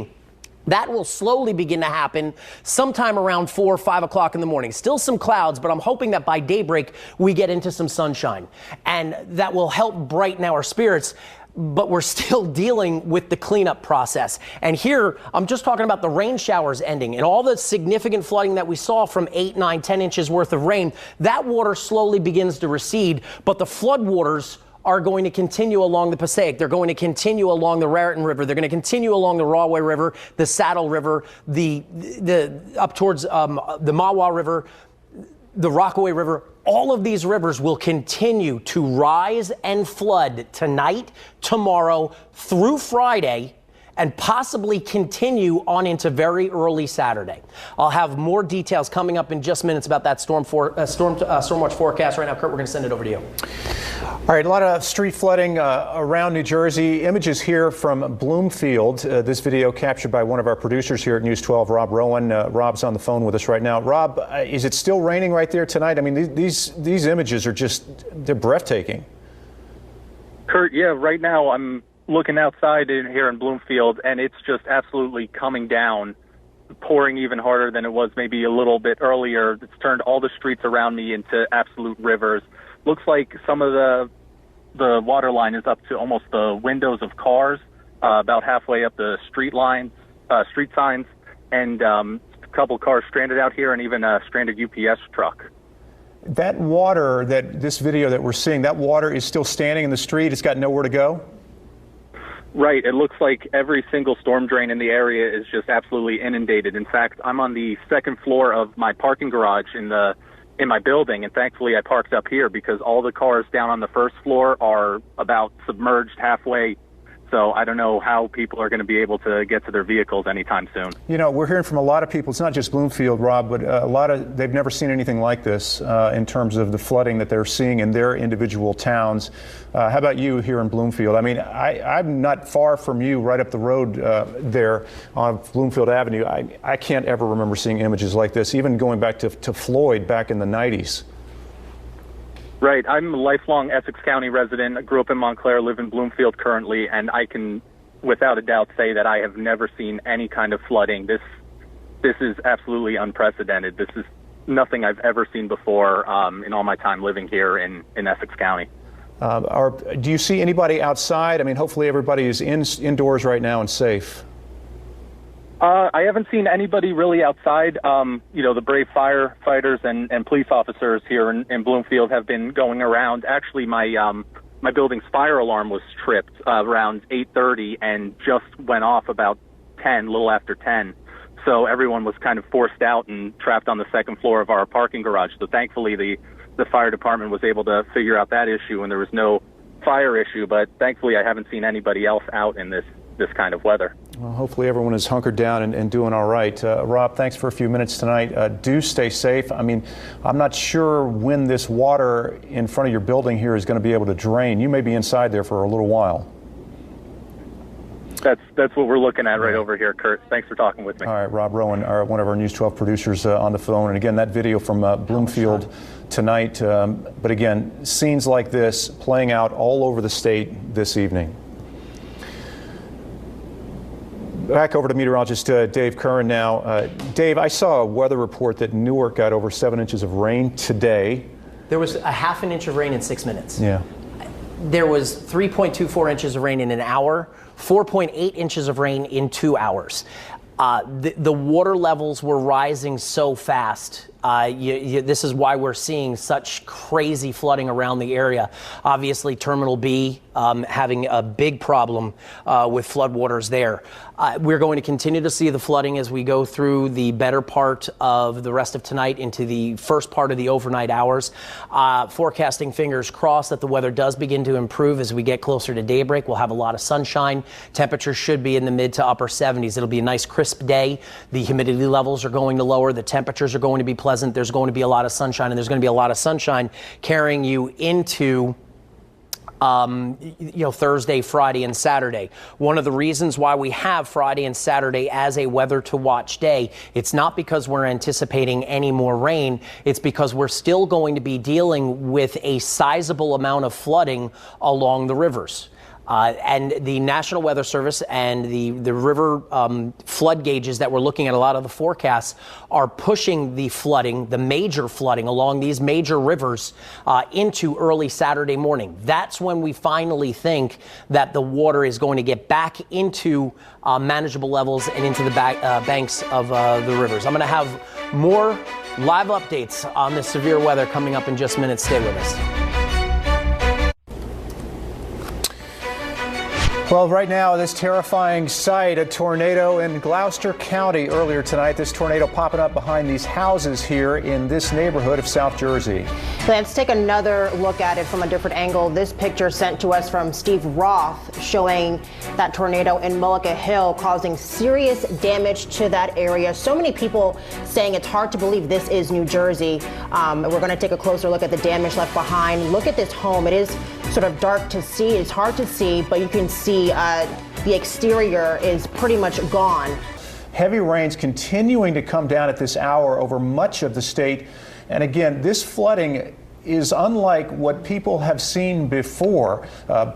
That will slowly begin to happen sometime around 4 or 5 o'clock in the morning. Still some clouds, but I'm hoping that by daybreak we get into some sunshine. And that will help brighten our spirits. But we're still dealing with the cleanup process. And here, I'm just talking about the rain showers ending and all the significant flooding that we saw from 8, 9, 10 inches worth of rain. That water slowly begins to recede, but the floodwaters are going to continue along the Passaic. They're going to continue along the Raritan River. They're going to continue along the Rahway River, the Saddle River, the up towards the Mahwah River, the Rockaway River. All of these rivers will continue to rise and flood tonight, tomorrow, through Friday, and possibly continue on into very early Saturday. I'll have more details coming up in just minutes about that stormwatch forecast. Right now, Kurt, we're going to send it over to you. All right, a lot of street flooding around New Jersey. Images here from Bloomfield. This video captured by one of our producers here at News 12, Rob Rowan. Rob's on the phone with us right now. Rob, is it still raining right there tonight? I mean, these images are they're breathtaking. Kurt, yeah, right now I'm looking outside here in Bloomfield, and it's just absolutely coming down, pouring even harder than it was maybe a little bit earlier. It's turned all the streets around me into absolute rivers. Looks like some of the water line is up to almost the windows of cars, about halfway up the street signs, and a couple cars stranded out here, and even a stranded UPS truck. That water, this video that we're seeing, that water is still standing in the street. It's got nowhere to go? Right. It looks like every single storm drain in the area is just absolutely inundated. In fact, I'm on the second floor of my parking garage in my building, and thankfully I parked up here because all the cars down on the first floor are about submerged halfway. So I don't know how people are going to be able to get to their vehicles anytime soon. You know, we're hearing from a lot of people, it's not just Bloomfield, Rob, but they've never seen anything like this in terms of the flooding that they're seeing in their individual towns. How about you here in Bloomfield? I mean, I'm not far from you, right up the road there on Bloomfield Avenue. I can't ever remember seeing images like this, even going back to Floyd back in the 90s. Right. I'm a lifelong Essex County resident. I grew up in Montclair, live in Bloomfield currently, and I can, without a doubt, say that I have never seen any kind of flooding. This is absolutely unprecedented. This is nothing I've ever seen before in all my time living here in Essex County. Do you see anybody outside? I mean, hopefully everybody is indoors right now and safe. I haven't seen anybody really outside. The brave firefighters and police officers here in Bloomfield have been going around. Actually, my building's fire alarm was tripped around 8:30 and just went off about 10, a little after 10. So everyone was kind of forced out and trapped on the second floor of our parking garage. So thankfully, the fire department was able to figure out that issue, and there was no fire issue. But thankfully, I haven't seen anybody else out in this kind of weather. Well, hopefully everyone is hunkered down and doing all right. Rob, thanks for a few minutes tonight. Do stay safe. I mean, I'm not sure when this water in front of your building here is going to be able to drain. You may be inside there for a little while. That's what we're looking at right over here, Kurt. Thanks for talking with me. All right, Rob Rowan, one of our News 12 producers on the phone. And again, that video from Bloomfield tonight. But again, scenes like this playing out all over the state this evening. Back over to meteorologist Dave Curran now. Dave, I saw a weather report that Newark got over 7 inches of rain today. There was a half an inch of rain in 6 minutes. Yeah. There was 3.24 inches of rain in an hour, 4.8 inches of rain in 2 hours. The water levels were rising so fast. This is why we're seeing such crazy flooding around the area. Obviously, Terminal B having a big problem with floodwaters there. We're going to continue to see the flooding as we go through the better part of the rest of tonight into the first part of the overnight hours. Forecasting fingers crossed that the weather does begin to improve as we get closer to daybreak. We'll have a lot of sunshine. Temperatures should be in the mid to upper 70s. It'll be a nice crisp day. The humidity levels are going to lower. The temperatures are going to be pleasant. There's going to be a lot of sunshine, and there's going to be a lot of sunshine carrying you into Thursday, Friday, and Saturday. One of the reasons why we have Friday and Saturday as a weather to watch day, it's not because we're anticipating any more rain. It's because we're still going to be dealing with a sizable amount of flooding along the rivers. And the National Weather Service and the river flood gauges that we're looking at, a lot of the forecasts are pushing the flooding, the major flooding along these major rivers into early Saturday morning. That's when we finally think that the water is going to get back into manageable levels and into the banks of the rivers. I'm going to have more live updates on this severe weather coming up in just minutes. Stay with us. Well, right now, this terrifying sight, a tornado in Gloucester County earlier tonight. This tornado popping up behind these houses here in this neighborhood of South Jersey. Let's take another look at it from a different angle. This picture sent to us from Steve Roth showing that tornado in Mullica Hill causing serious damage to that area. So many people saying it's hard to believe this is New Jersey. We're going to take a closer look at the damage left behind. Look at this home. It is sort of dark to see. It's hard to see, but you can see the exterior is pretty much gone. Heavy rains continuing to come down at this hour over much of the state. And again, this flooding is unlike what people have seen before.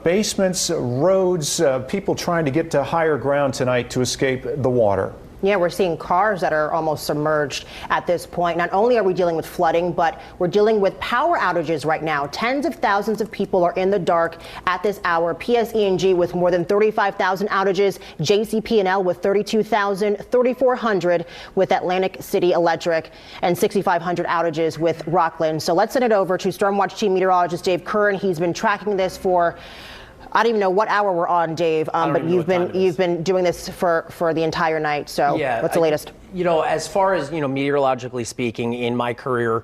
Basements, roads, people trying to get to higher ground tonight to escape the water. Yeah, we're seeing cars that are almost submerged at this point. Not only are we dealing with flooding, but we're dealing with power outages right now. Tens of thousands of people are in the dark at this hour. PSE&G with more than 35,000 outages, JCP&L with 32,000, 3,400 with Atlantic City Electric, and 6,500 outages with Rockland. So let's send it over to Stormwatch Chief Meteorologist Dave Curran. He's been tracking this for I don't even know what hour we're on, Dave, but you've been doing this for the entire night. So yeah, what's the latest? You know, as far as, meteorologically speaking, in my career,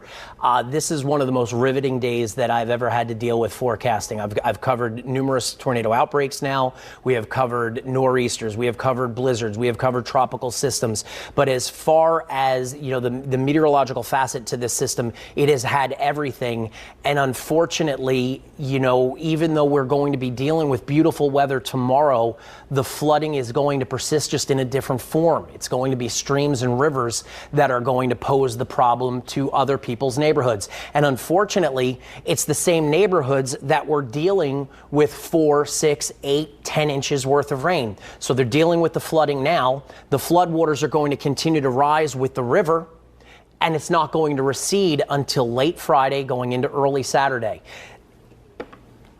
this is one of the most riveting days that I've ever had to deal with forecasting. I've covered numerous tornado outbreaks now. We have covered nor'easters. We have covered blizzards. We have covered tropical systems. But as far as, the meteorological facet to this system, it has had everything. And unfortunately, even though we're going to be dealing with beautiful weather tomorrow, the flooding is going to persist just in a different form. It's going to be streams and rivers that are going to pose the problem to other people's neighborhoods. And unfortunately, it's the same neighborhoods that were dealing with 4, 6, 8, 10 inches worth of rain. So they're dealing with the flooding now. The floodwaters are going to continue to rise with the river, and it's not going to recede until late Friday going into early Saturday.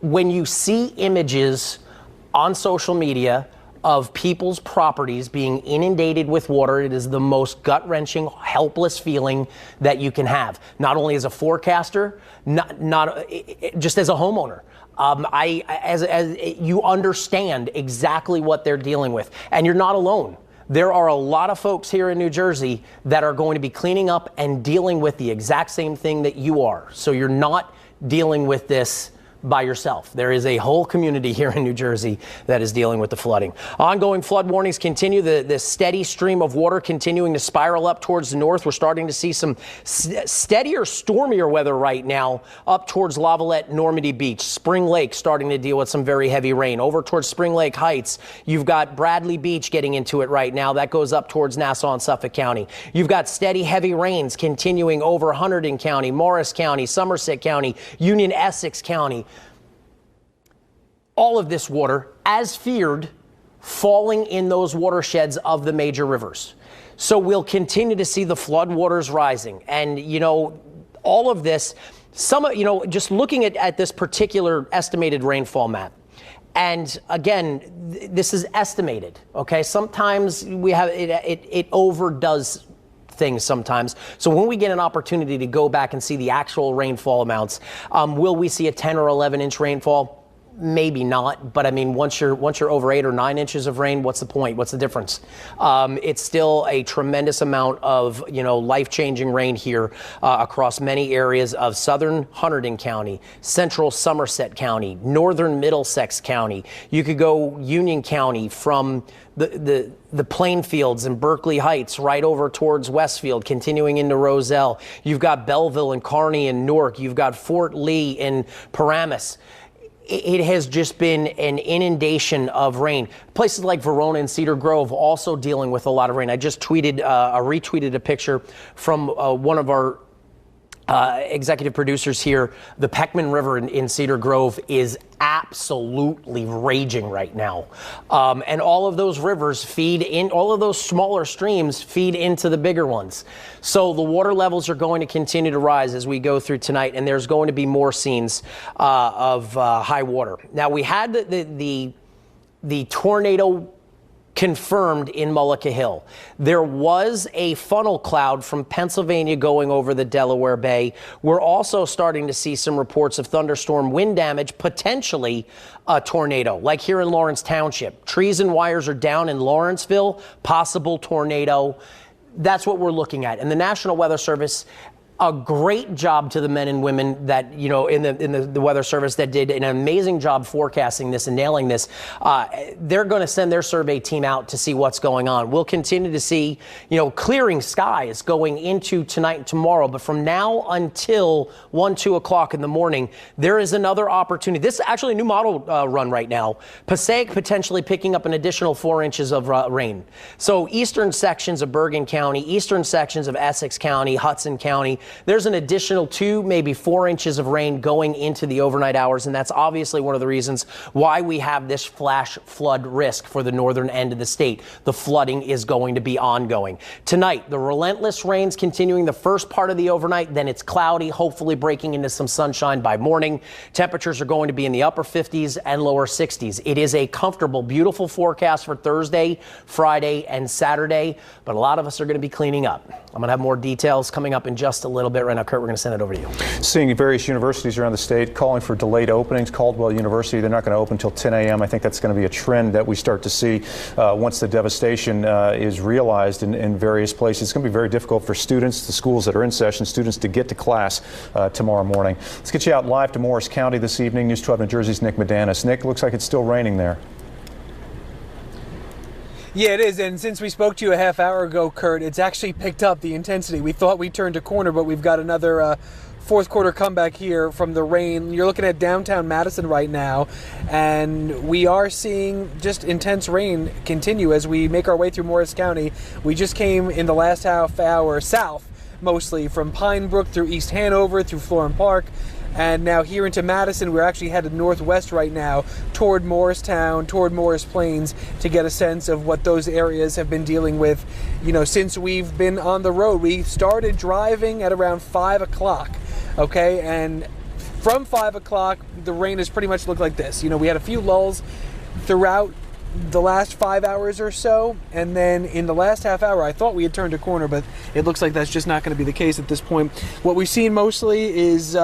When you see images on social media of people's properties being inundated with water, it is the most gut-wrenching, helpless feeling that you can have. Not only as a forecaster, not just as a homeowner. As you understand exactly what they're dealing with, and you're not alone. There are a lot of folks here in New Jersey that are going to be cleaning up and dealing with the exact same thing that you are. So you're not dealing with this by yourself. There is a whole community here in New Jersey that is dealing with the flooding. Ongoing flood warnings continue. The steady stream of water continuing to spiral up towards the north. We're starting to see some steadier, stormier weather right now up towards Lavalette, Normandy Beach. Spring Lake starting to deal with some very heavy rain. Over towards Spring Lake Heights, you've got Bradley Beach getting into it right now. That goes up towards Nassau and Suffolk County. You've got steady, heavy rains continuing over Hunterdon County, Morris County, Somerset County, Union Essex County. All of this water, as feared, falling in those watersheds of the major rivers. So we'll continue to see the floodwaters rising. And, all of this, just looking at this particular estimated rainfall map. And again, this is estimated, okay? Sometimes we have it overdoes things sometimes. So when we get an opportunity to go back and see the actual rainfall amounts, will we see a 10 or 11 inch rainfall? Maybe not, but I mean, once you're over 8 or 9 inches of rain, what's the point? What's the difference? It's still a tremendous amount of, life-changing rain here across many areas of southern Hunterdon County, central Somerset County, northern Middlesex County. You could go Union County from the Plainfields and Berkeley Heights right over towards Westfield, continuing into Roselle. You've got Belleville and Kearney and Newark. You've got Fort Lee and Paramus. It has just been an inundation of rain. Places like Verona and Cedar Grove also dealing with a lot of rain. I just retweeted a picture from one of our executive producers here. The Peckman River in Cedar Grove is absolutely raging right now. And all of those rivers all of those smaller streams feed into the bigger ones. So the water levels are going to continue to rise as we go through tonight, and there's going to be more scenes of high water. Now, we had the tornado confirmed in Mullica Hill. There was a funnel cloud from Pennsylvania going over the Delaware Bay. We're also starting to see some reports of thunderstorm wind damage, potentially a tornado, like here in Lawrence Township. Trees and wires are down in Lawrenceville, possible tornado. That's what we're looking at. And the National Weather Service, a great job to the men and women that, you know, in the Weather Service that did an amazing job forecasting this and nailing this. They're going to send their survey team out to see what's going on. We'll continue to see, you know, clearing skies going into tonight and tomorrow. But from now until 2 o'clock in the morning, there is another opportunity. This is actually a new model run right now. Passaic potentially picking up an additional 4 inches of rain. So eastern sections of Bergen County, eastern sections of Essex County, Hudson County, there's an additional 2, maybe 4 inches of rain going into the overnight hours, and that's obviously one of the reasons why we have this flash flood risk for the northern end of the state. The flooding is going to be ongoing. Tonight, the relentless rains continuing the first part of the overnight, then it's cloudy, hopefully breaking into some sunshine by morning. Temperatures are going to be in the upper 50s and lower 60s. It is a comfortable, beautiful forecast for Thursday, Friday, and Saturday, but a lot of us are going to be cleaning up. I'm going to have more details coming up in just a little bit. Right now, Kurt, we're going to send it over to you. Seeing various universities around the state calling for delayed openings. Caldwell University, they're not going to open until 10 a.m. I think that's going to be a trend that we start to see once the devastation is realized in various places. It's going to be very difficult for students, the schools that are in session, students to get to class tomorrow morning. Let's get you out live to Morris County this evening. News 12 New Jersey's Nick Medanis. Nick, looks like it's still raining there. Yeah, it is, and since we spoke to you a half hour ago, Kurt, it's actually picked up the intensity. We thought we turned a corner, but we've got another fourth quarter comeback here from the rain. You're looking at downtown Madison right now, and we are seeing just intense rain continue as we make our way through Morris County. We just came in the last half hour south, mostly from Pine Brook through East Hanover, through Florham Park, and now here into Madison. We're actually headed northwest right now toward Morristown, toward Morris Plains, to get a sense of what those areas have been dealing with, you know, since we've been on the road. We started driving at around 5 o'clock, okay? And from 5 o'clock, the rain has pretty much looked like this. You know, we had a few lulls throughout the last 5 hours or so, and then in the last half hour I thought we had turned a corner, but it looks like that's just not going to be the case at this point. What we've seen mostly is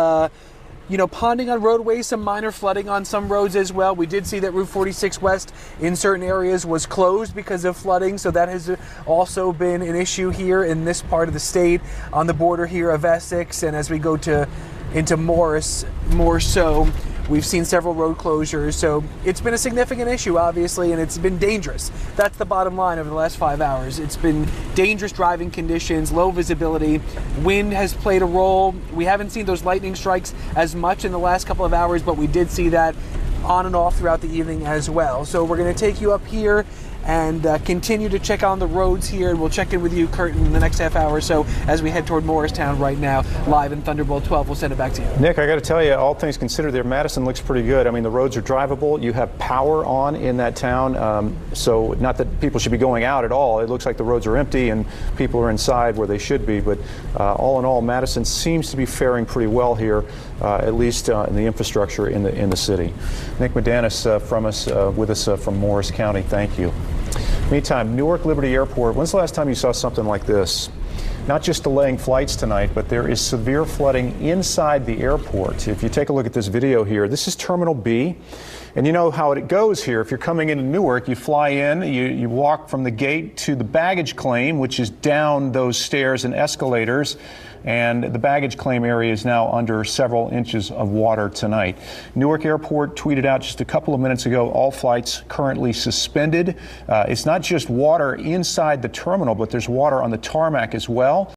you know, ponding on roadways, some minor flooding on some roads as well. We did see that Route 46 West in certain areas was closed because of flooding, so that has also been an issue here in this part of the state on the border here of Essex, and as we go into Morris more so, we've seen several road closures. So it's been a significant issue, obviously, and it's been dangerous. That's the bottom line over the last 5 hours. It's been dangerous driving conditions, low visibility. Wind has played a role. We haven't seen those lightning strikes as much in the last couple of hours, but we did see that on and off throughout the evening as well. So we're going to take you up here and continue to check on the roads here, and we'll check in with you, Kurt, in the next half hour or so as we head toward Morristown right now, live in Thunderbolt 12. We'll send it back to you. Nick, I got to tell you, all things considered there, Madison looks pretty good. I mean, the roads are drivable. You have power on in that town, so not that people should be going out at all. It looks like the roads are empty and people are inside where they should be, but all in all, Madison seems to be faring pretty well here, at least in the infrastructure in the city. Nick Medanis with us from Morris County. Thank you. Meantime, Newark Liberty Airport, when's the last time you saw something like this? Not just delaying flights tonight, but there is severe flooding inside the airport. If you take a look at this video here, this is Terminal B. And you know how it goes here. If you're coming into Newark, you fly in, you walk from the gate to the baggage claim, which is down those stairs and escalators. And the baggage claim area is now under several inches of water tonight. Newark Airport tweeted out just a couple of minutes ago, all flights currently suspended. It's not just water inside the terminal, but there's water on the tarmac as well.